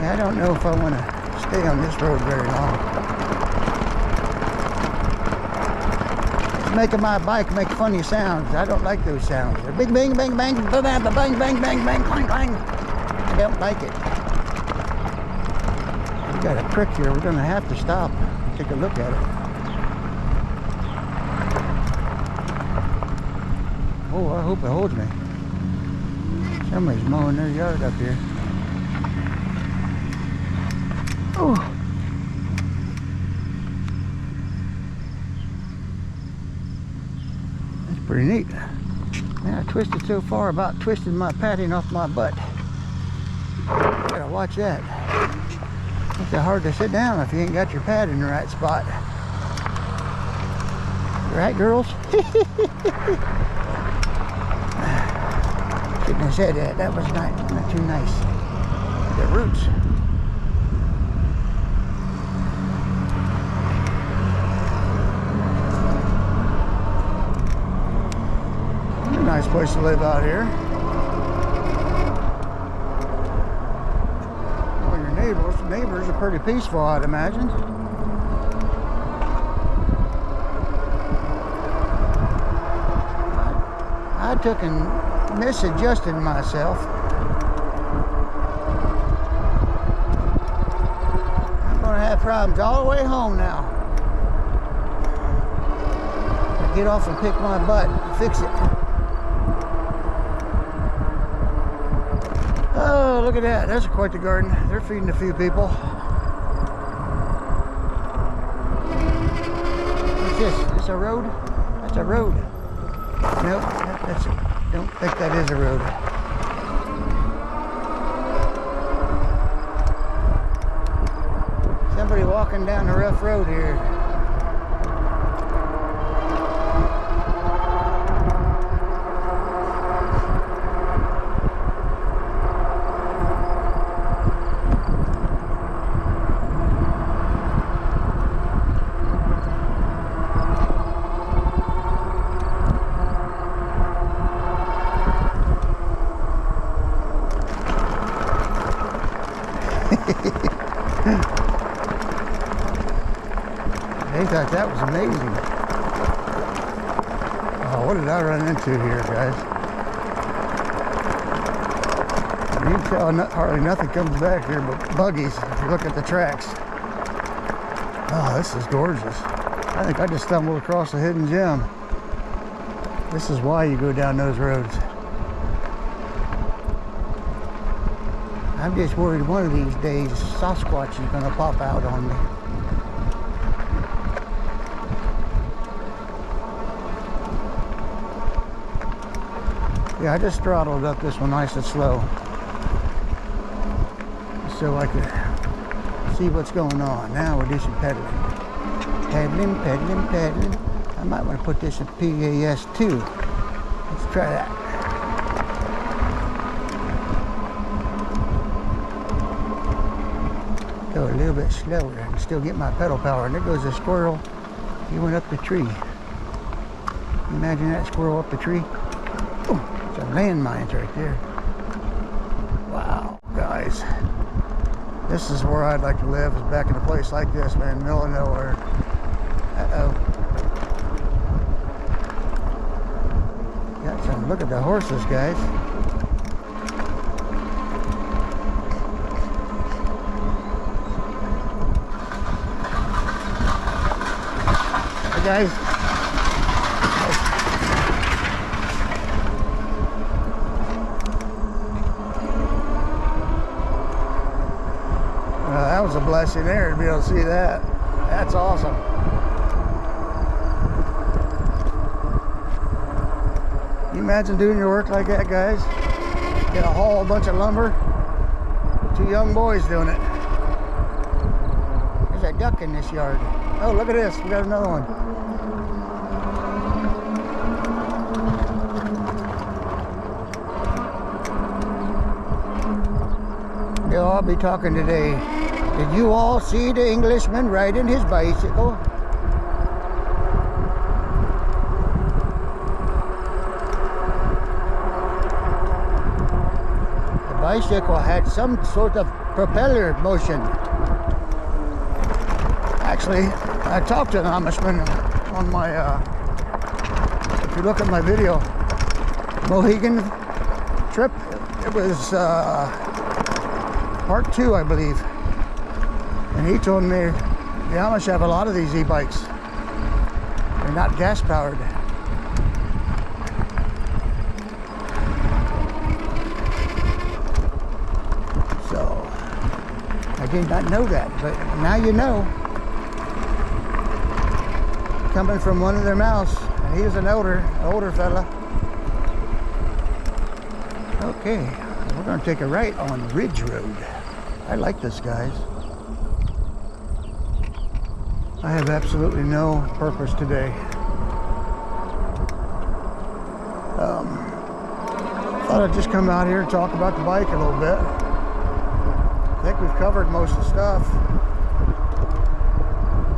Yeah, I don't know if I want to stay on this road very long. Making my bike make funny sounds. I don't like those sounds. They're bing, bang, bang, bang, bang, bang, bang, bang, bang, bang, clang, clang. I don't like it. I We got a creek here. We're gonna have to stop and take a look at it. Oh, I hope it holds me. Somebody's mowing their yard up here. Oh. That's pretty neat. Man, I twisted so far, about twisted my padding off my butt. Gotta watch that. It's hard to sit down if you ain't got your pad in the right spot. Right, girls? Shouldn't have said that. That was not too nice. The roots. A nice place to live out here. Well, your neighbors are pretty peaceful, I'd imagine. I took and misadjusted myself. I'm gonna have problems all the way home now. I get off and pick my butt and fix it. Oh, look at that. That's quite the garden. They're feeding a few people. What's this? Is this a road? That's a road. Nope, don't think that is a road. Somebody walking down the rough road here. They thought that was amazing. Oh, what did I run into here, guys? You can tell hardly nothing comes back here but buggies if you look at the tracks. Oh, this is gorgeous. I think I just stumbled across a hidden gem. This is why you go down those roads. I'm just worried one of these days Sasquatch is going to pop out on me. Yeah, I just throttled up this one nice and slow so I could see what's going on. Now we'll do some pedaling. Pedaling, pedaling, pedaling. I might want to put this in PAS 2. Let's try that. Go a little bit slower and still get my pedal power. And there goes a squirrel. He went up the tree. Imagine that squirrel up the tree. Oh, it's a landmines right there. Wow, guys. This is where I'd like to live, is back in a place like this, man, middle of nowhere. Uh-oh. Got some, look at the horses, guys. Hey, guys. That was a blessing there to be able to see that. That's awesome. Can you imagine doing your work like that, guys? Get a haul a bunch of lumber. 2 young boys doing it. There's a duck in this yard. Oh, look at this. We got another one. They'll all be talking today. Did you all see the Englishman riding his bicycle? The bicycle had some sort of propeller motion. Actually, I talked to an Amishman on my, if you look at my video, Mohegan trip. It was part 2, I believe. And he told me the Amish have a lot of these e-bikes. They're not gas powered. So I did not know that, but now you know. Coming from one of their mouths, and he was an older fella. Okay, we're going to take a right on Ridge Road. I like this, guys. I have absolutely no purpose today. Thought I'd just come out here and talk about the bike a little bit. I think we've covered most of the stuff.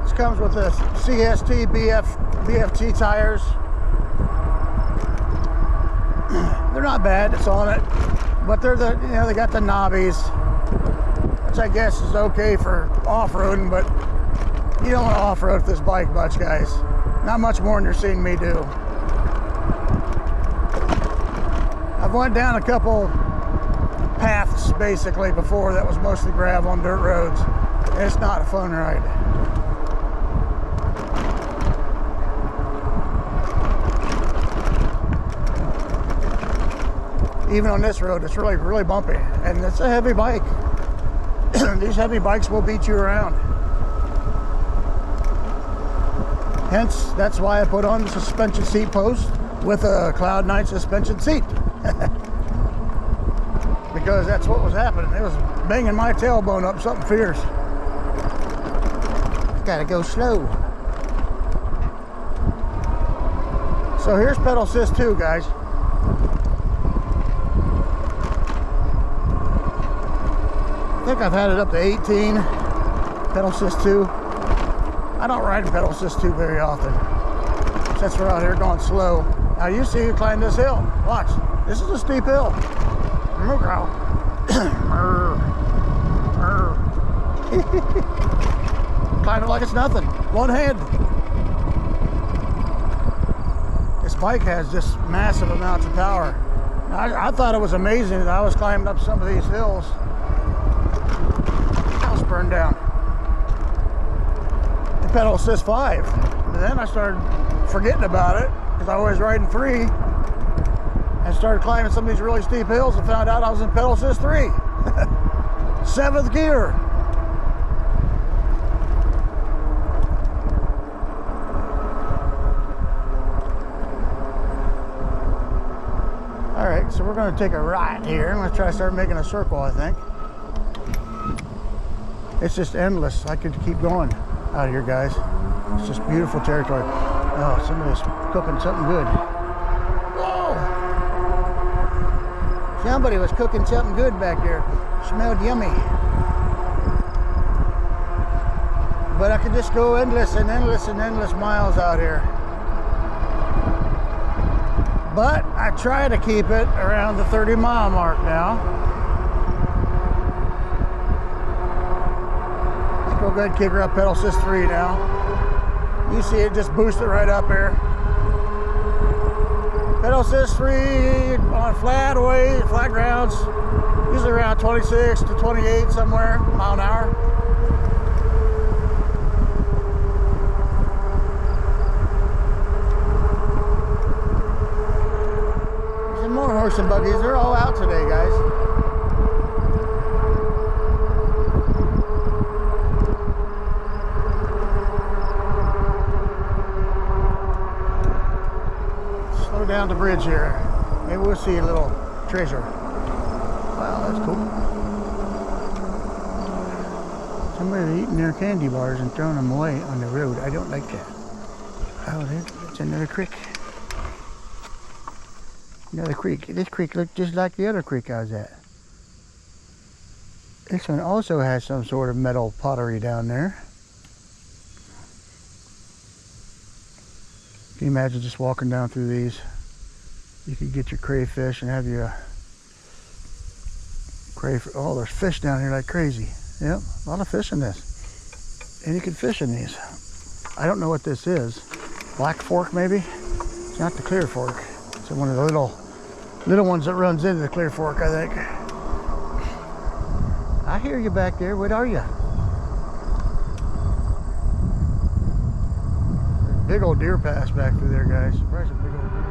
This comes with the CST BFT tires. They're not bad, it's on it, but they're the, you know, they got the knobbies, which I guess is okay for off-roading, but you don't want to off-road this bike much, guys. Not much more than you're seeing me do. I've went down a couple paths basically before that was mostly gravel on dirt roads. And it's not a fun ride. Even on this road, it's really bumpy, and it's a heavy bike. These heavy bikes will beat you around. Hence, that's why I put on the suspension seat post with a Cloud 9 suspension seat. Because that's what was happening. It was banging my tailbone up something fierce. Gotta go slow. So here's pedal assist 2, guys. I think I've had it up to 18. Pedal assist 2. I don't ride in pedal assist 2 very often, since we're out here going slow. Now you see you climb this hill. Watch. This is a steep hill. Climb it like it's nothing. One hand. This bike has just massive amounts of power. I thought it was amazing that I was climbing up some of these hills. House burned down. The pedal assist 5. And then I started forgetting about it because I was riding 3 and started climbing some of these really steep hills and found out I was in pedal assist 3. 7th gear. Alright, so we're going to take a right here. I'm going to try to start making a circle, I think. It's just endless. I could keep going out here, guys. It's just beautiful territory. Oh, somebody's cooking something good. Whoa! Somebody was cooking something good back there. Smelled yummy. But I could just go endless and endless and endless miles out here. But I try to keep it around the 30-mile mark now. Let's go go ahead and kick her up pedal assist 3 now. You see it just boosted right up here. Pedal assist 3 on flat grounds, usually around 26 to 28 somewhere, mile an hour. Some more horse and buggies. They're all out today, guys. Down the bridge here. Maybe we'll see a little treasure. Wow, that's cool. Somebody eating their candy bars and throwing them away on the road. I don't like that. Oh, that's another creek. Another creek. This creek looked just like the other creek I was at. This one also has some sort of metal pottery down there. Can you imagine just walking down through these? You could get your crayfish and have your crayfish. Oh, there's fish down here like crazy. Yep, a lot of fish in this. And you can fish in these. I don't know what this is. Black Fork, maybe? It's not the Clear Fork. It's one of the little ones that runs into the Clear Fork, I think. I hear you back there. What are you? Big old deer pass back through there, guys. Surprised a big old deer.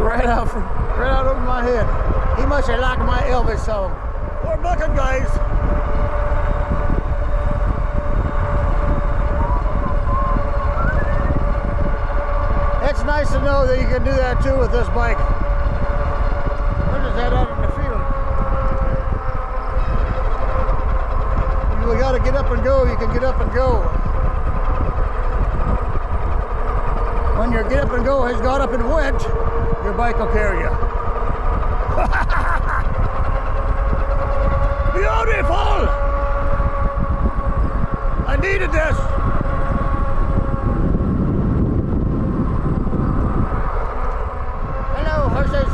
Right out over my head. He must have liked my Elvis song. We're bucking, guys. It's nice to know that you can do that too with this bike. Where is that out in the field? You got to get up and go. You can get up and go. When your get up and go has got up and went, your bike will carry you. Beautiful! I needed this. Hello, horses.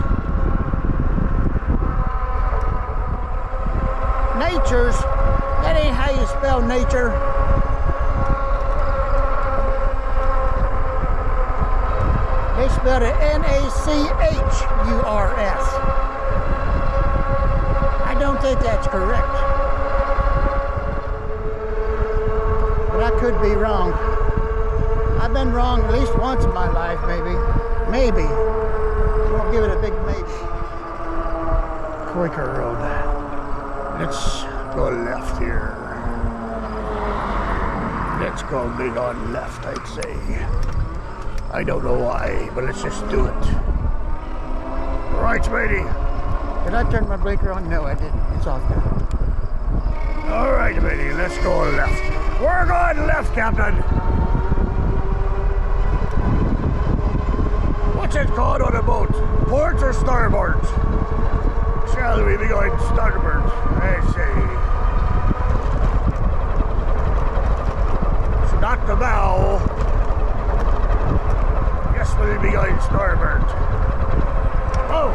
Nature's. That ain't how you spell nature. They spelled it N-A-C-H-U-R-S. I don't think that's correct. But I could be wrong. I've been wrong at least once in my life, maybe. Maybe. We'll give it a big maybe. Quaker Road. Let's go left here. Let's go big on left, I'd say. I don't know why, but let's just do it. Right, matey. Did I turn my blinker on? No, I didn't. It's off now. All right, matey. Let's go left. We're going left, Captain. What's it called on a boat? Ports or starboards? Shall we be going starboard? I say. It's not the bow. We'll be going starboard. Oh!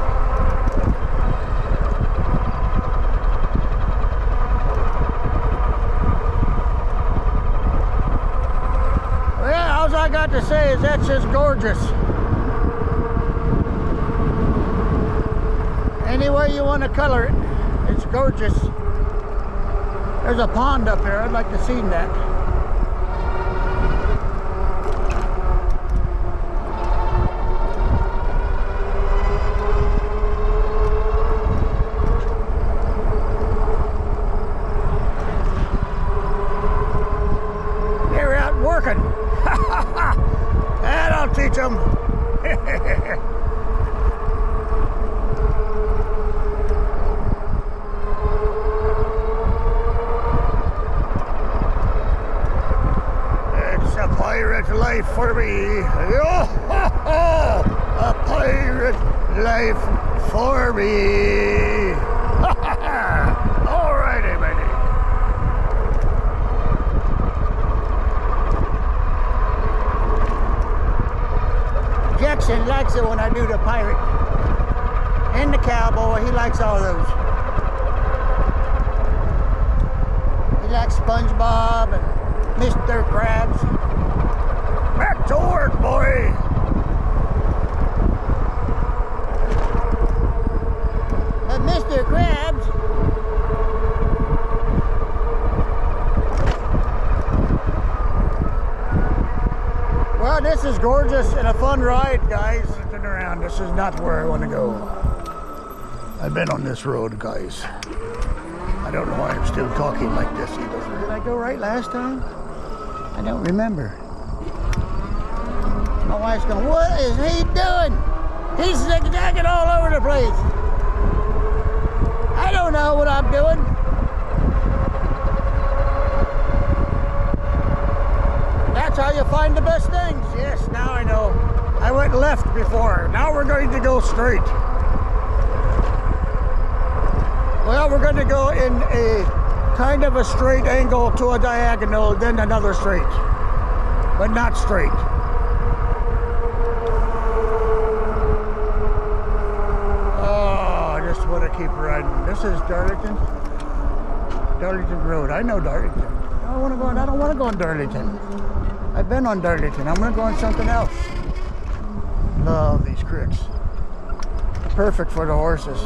Well, all I got to say is that's just gorgeous. Any way you want to color it, it's gorgeous. There's a pond up here. I'd like to see that. And I'll teach them. It's a pirate life for me. A pirate life for me. All righty, buddy. Jackson likes it when I do the pirate and the cowboy. He likes all those. He likes SpongeBob and Mr. Krabs. Back to work, boy. But Mr. Krabs, well, this is gorgeous and a fun ride, guys. Turn around. This is not where I want to go. I've been on this road, guys. I don't know why I'm still talking like this either. Did I go right last time? I don't remember. My wife's going, what is he doing? He's zigzagging all over the place. I don't know what I'm doing. That's how you find the best things. Yes, now I know. I went left before. Now we're going to go straight. Well, we're going to go in a kind of a straight angle to a diagonal, then another straight. But not straight. just want to keep riding. This is Darlington Road. I know Darlington. I don't want to go on Darlington. I've been on Darlington. I'm going to go on something else. Love these creeks. Perfect for the horses.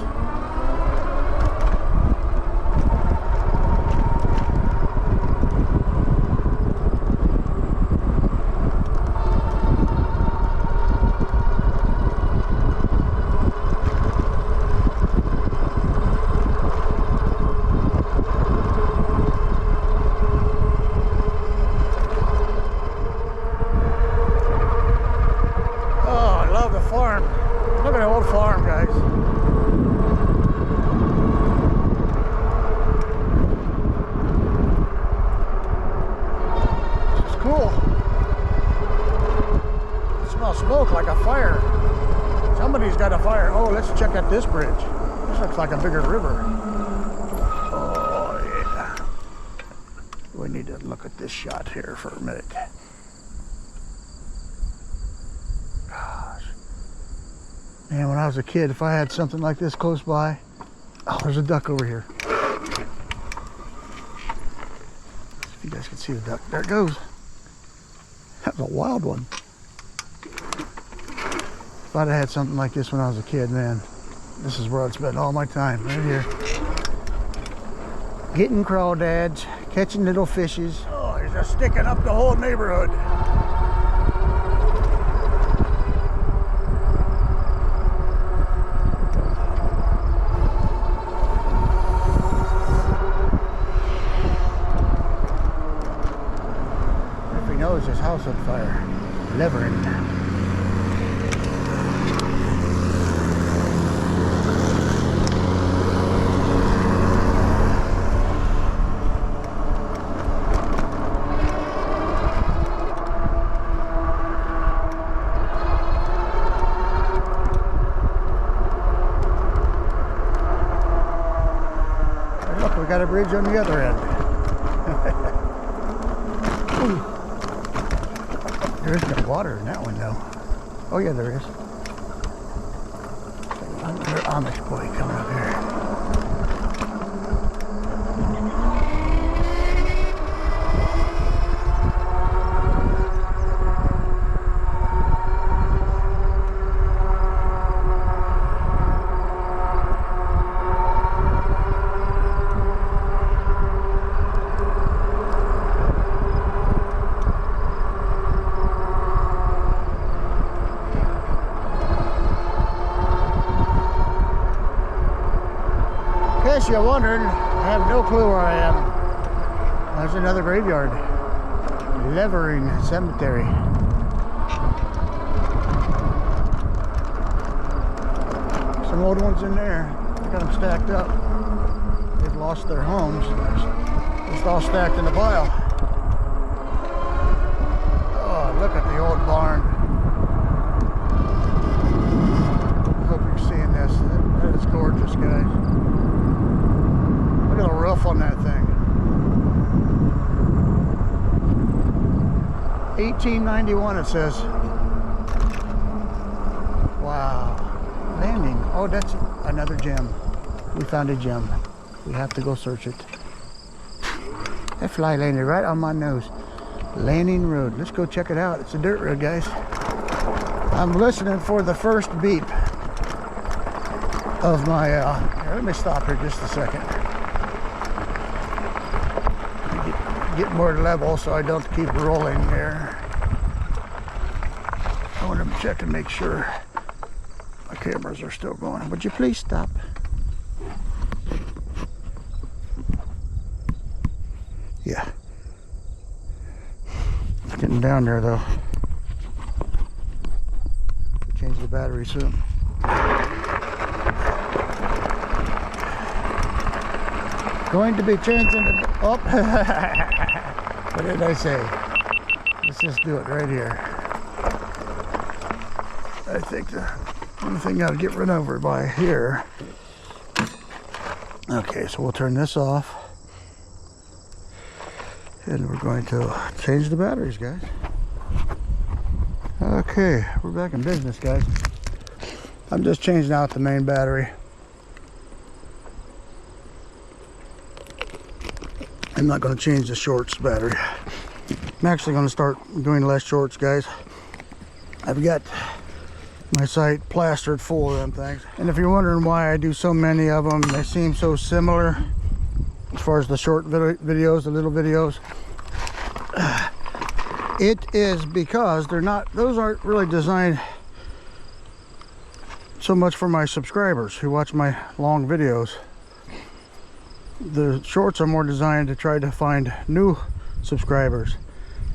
Smoke like a fire. Somebody's got a fire. Oh, let's check out this bridge. This looks like a bigger river. Oh, yeah. We need to look at this shot here for a minute. Gosh. Man, when I was a kid, if I had something like this close by. Oh, there's a duck over here. If you guys can see the duck. There it goes. That was a wild one. If I'd have had something like this when I was a kid, man, this is where I'd spend all my time, right here. Getting crawdads, catching little fishes. Oh, he's just sticking up the whole neighborhood. If he knows his house on fire, Levering. We got a bridge on the other end. There is no water in that one though. Oh yeah, there is. Another Amish boy coming up here. In case you're wondering, I have no clue where I am. There's another graveyard. Levering Cemetery. Some old ones in there. I got them stacked up. They've lost their homes. Just all stacked in a pile. Oh, look at the old barn. I hope you're seeing this. That is gorgeous, guys. Look at the roof on that thing. 1891 it says. Wow. Landing. Oh, that's another gem. We found a gem. We have to go search it. That fly landed right on my nose. Landing Road. Let's go check it out. It's a dirt road, guys. I'm listening for the first beep of my here, let me stop here just a second. Get more level so I don't keep rolling here. I want to check and make sure my cameras are still going. Would you please stop? Yeah. It's getting down there though. Change the battery soon. Going to be changing the... Oh! What did I say? Let's just do it right here. I think the only thing I'll get run over by here. Okay, so we'll turn this off. And we're going to change the batteries, guys. Okay, we're back in business, guys. I'm just changing out the main battery. I'm not going to change the shorts battery. I'm actually going to start doing less shorts, guys. I've got my site plastered full of them things. And if you're wondering why I do so many of them, they seem so similar as far as the short videos, the little videos. It is because those aren't really designed so much for my subscribers who watch my long videos. The shorts are more designed to try to find new subscribers,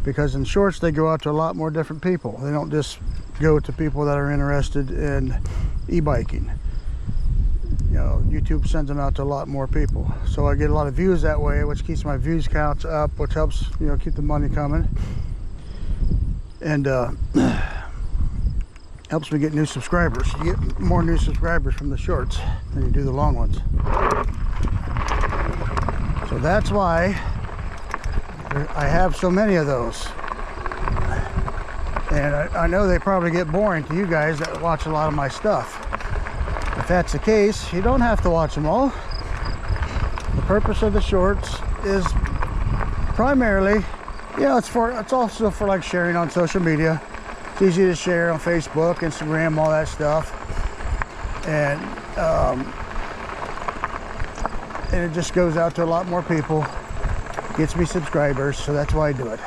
because in shorts they go out to a lot more different people. They don't just go to people that are interested in e-biking. You know, YouTube sends them out to a lot more people, so I get a lot of views that way, which keeps my views counts up, which helps, you know, keep the money coming, and helps me get new subscribers. You get more new subscribers from the shorts than you do the long ones. So that's why I have so many of those. And I know they probably get boring to you guys that watch a lot of my stuff. If that's the case, you don't have to watch them all. The purpose of the shorts is primarily, you know, it's also for like sharing on social media. It's easy to share on Facebook, Instagram, all that stuff. And it just goes out to a lot more people, gets me subscribers, so that's why I do it.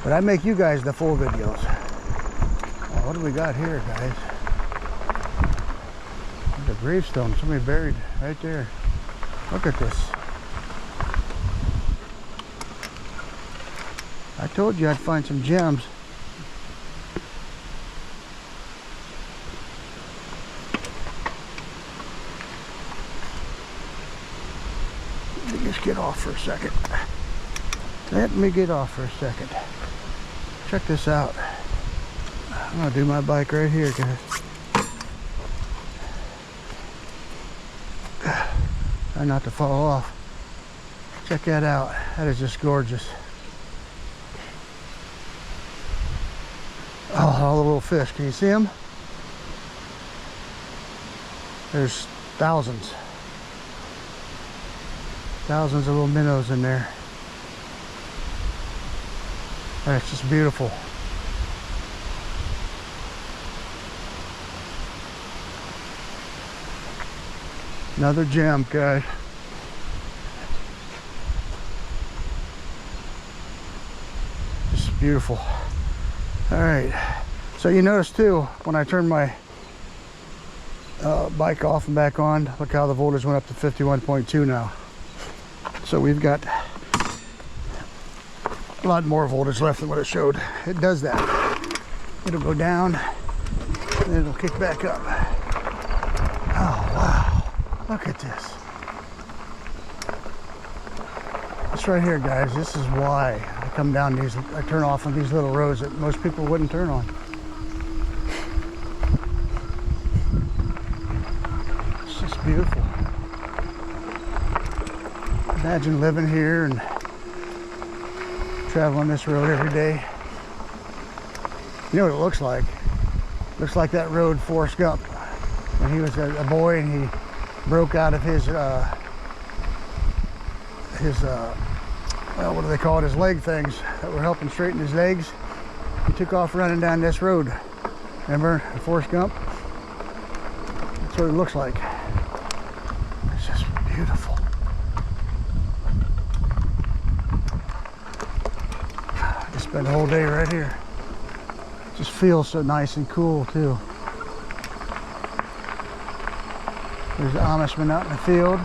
But I make you guys the full videos. Oh, what do we got here, guys? The gravestone, somebody buried right there. Look at this. I told you I'd find some gems. Let me just get off for a second. Let me get off for a second. Check this out. I'm gonna do my bike right here, guys. Try not to fall off. Check that out. That is just gorgeous. Oh, all the little fish. Can you see them? There's thousands of little minnows in there. And it's just beautiful. Another gem, guys. Just beautiful. All right. So you notice too, when I turn my bike off and back on, look how the voltage went up to 51.2 now. So we've got a lot more voltage left than what it showed. It does that. It'll go down and it'll kick back up. Oh wow, look at this. This right here, guys, this is why I come down these, I turn off on these little roads that most people wouldn't turn on. It's just beautiful. Imagine living here and traveling this road every day. You know what it looks like? It looks like that road Forrest Gump when he was a boy and he broke out of his well, what do they call it? His leg things that were helping straighten his legs. He took off running down this road. Remember Forrest Gump? That's what it looks like. It's just beautiful. I just spent the whole day right here. It just feels so nice and cool too. There's the Amishman out in the field.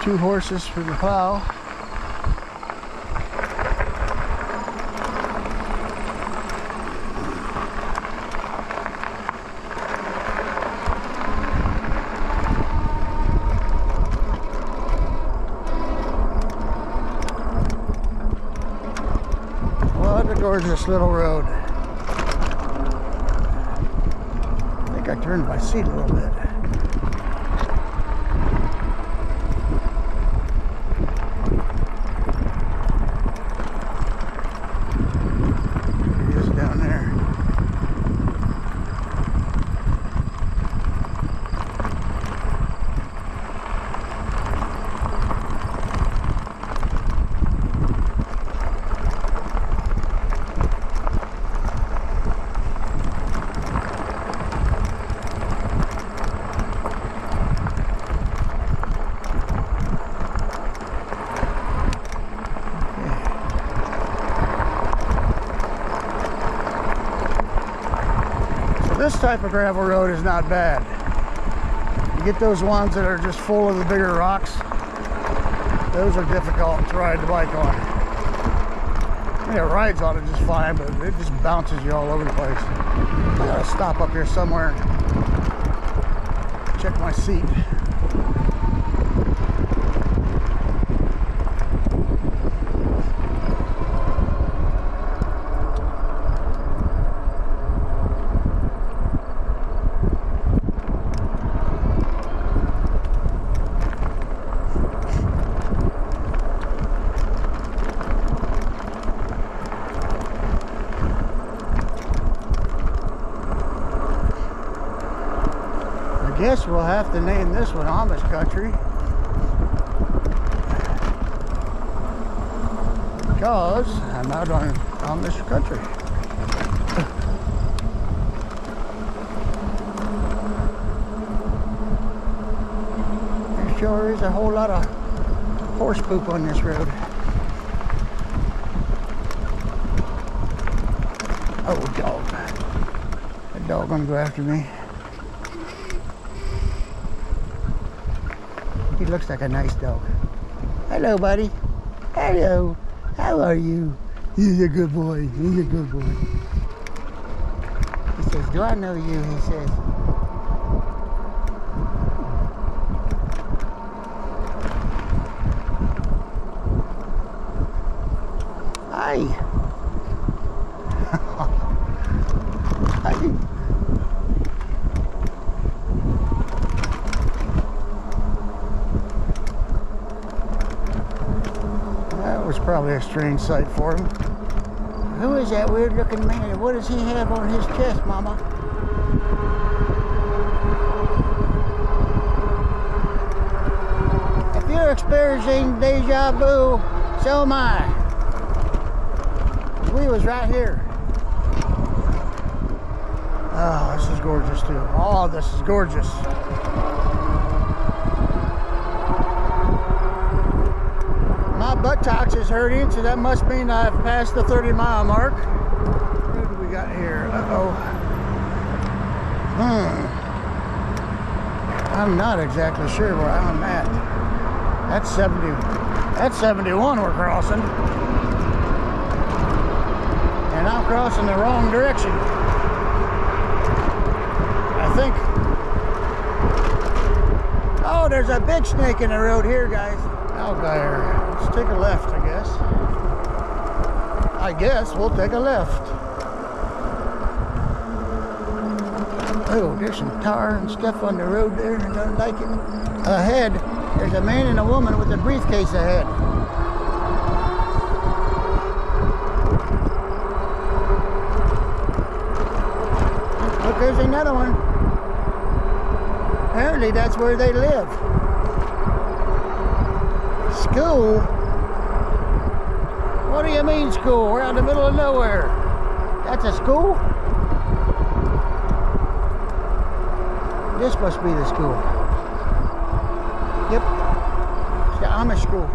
2 horses for the plow. What a gorgeous little road. I think I turned my seat a little bit. this type of gravel road is not bad. You get those ones that are just full of the bigger rocks. Those are difficult to ride the bike on. I mean, it rides on it just fine, but it just bounces you all over the place. I gotta stop up here somewhere and check my seat. I guess we'll have to name this one Amish country, because I'm out on Amish country. There sure is a whole lot of horse poop on this road. Oh, dog. That dog gonna go after me. He looks like a nice dog. Hello, buddy. Hello. How are you? He's a good boy. He's a good boy. He says, do I know you? He says. Hi. Hi. Probably a strange sight for him. Who is that weird looking man and what does he have on his chest, Mama? If you're experiencing deja vu, so am I. We was right here. Oh, this is gorgeous too. Oh, this is gorgeous. Buttocks is hurting, so that must mean I've passed the 30-mile mark. What do we got here? Uh-oh. I'm not exactly sure where I'm at. That's 70. That's 71 we're crossing. And I'm crossing the wrong direction. I think. Oh, there's a big snake in the road here, guys. Oh, there. Let's take a left, I guess. I guess we'll take a left. Oh, there's some tar and stuff on the road there. I don't like it. Ahead, there's a man and a woman with a briefcase ahead. Look, there's another one. Apparently, that's where they live. School? What do you mean school? We're out in the middle of nowhere. That's a school? This must be the school. Yep. It's the Amish school.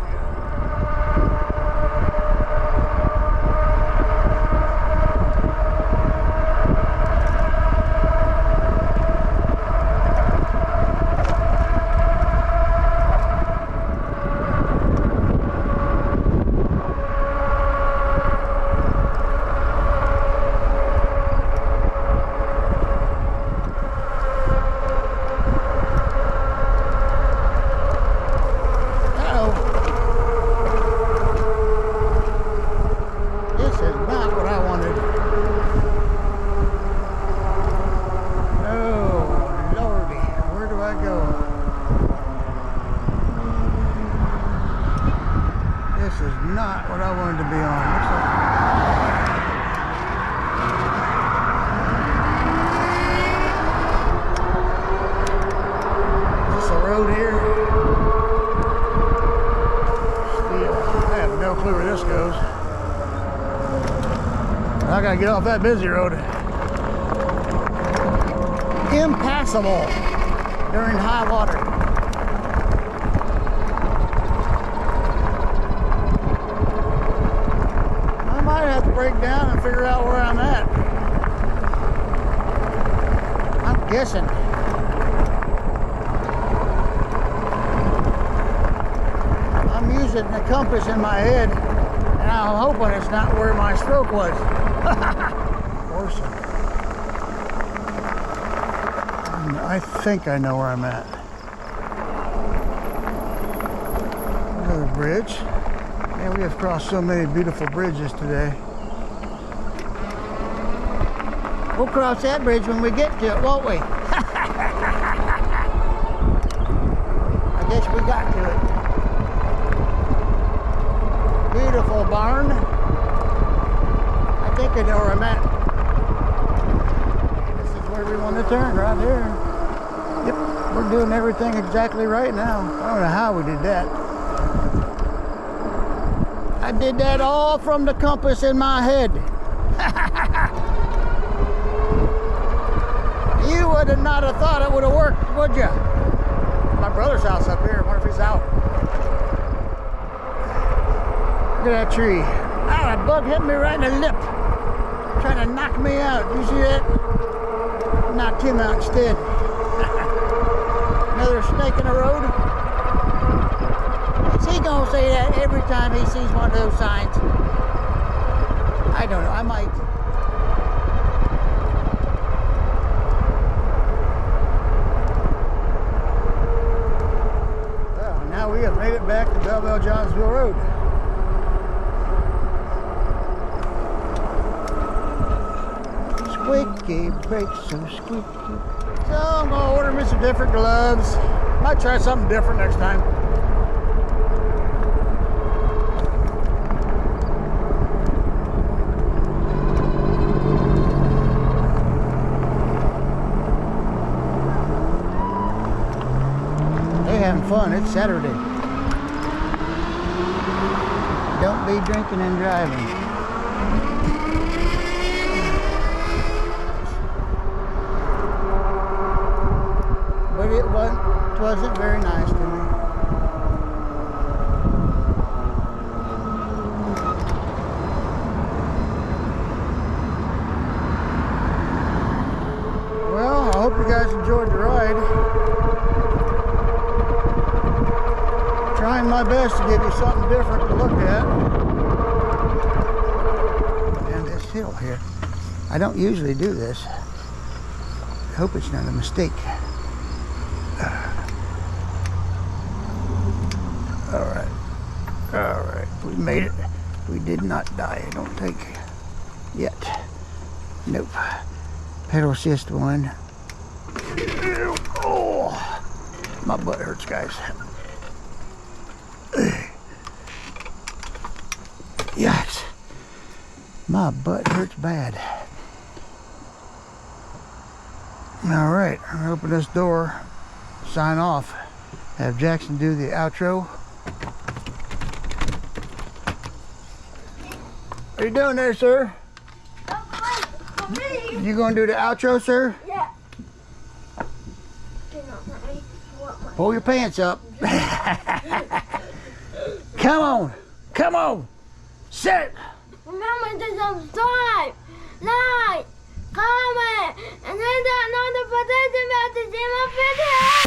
I gotta get off that busy road. Impassable during high water. I might have to break down and figure out where I'm at. guessing. I'm using the compass in my head, and I'm hoping it's not where my stroke was. Awesome. I think I know where I'm at. Another bridge. Man, we have crossed so many beautiful bridges today. We'll cross that bridge when we get to it, won't we? I guess we got to it. Beautiful barn. I think I know where I'm at. This is where we want to turn, right here. Yep, we're doing everything exactly right now. I don't know how we did that. I did that all from the compass in my head. You would have not have thought it would have worked, would you? My brother's house up here. I wonder if he's out. Look at that tree. Ah, a bug hit me right in the lip. Trying to knock me out. You see that? Knocked him out instead. Another snake in the road. Is he gonna say that every time he sees one of those signs? I don't know. I might. Well, now we have made it back to Belleville-Johnsville Road. Squeaky brakes, so squeaky. So I'm gonna order me some different gloves. Might try something different next time. They're having fun. It's Saturday. Don't be drinking and driving. But it wasn't very nice to me. Well, I hope you guys enjoyed the ride. Trying my best to give you something different to look at. And this hill here. I don't usually do this. I hope it's not a mistake. All right, we made it. We did not die, I don't think, yet. Nope. Pedal assist one. Oh, my butt hurts, guys. Yikes. My butt hurts bad. All right, I'm gonna open this door, sign off, have Jackson do the outro. What are you doing there, sir? You gonna do the outro, sir? Yeah. Pull your pants up. Come on, come on, sit. Remember to subscribe, like, comment, and hit that notification bell to see my videos.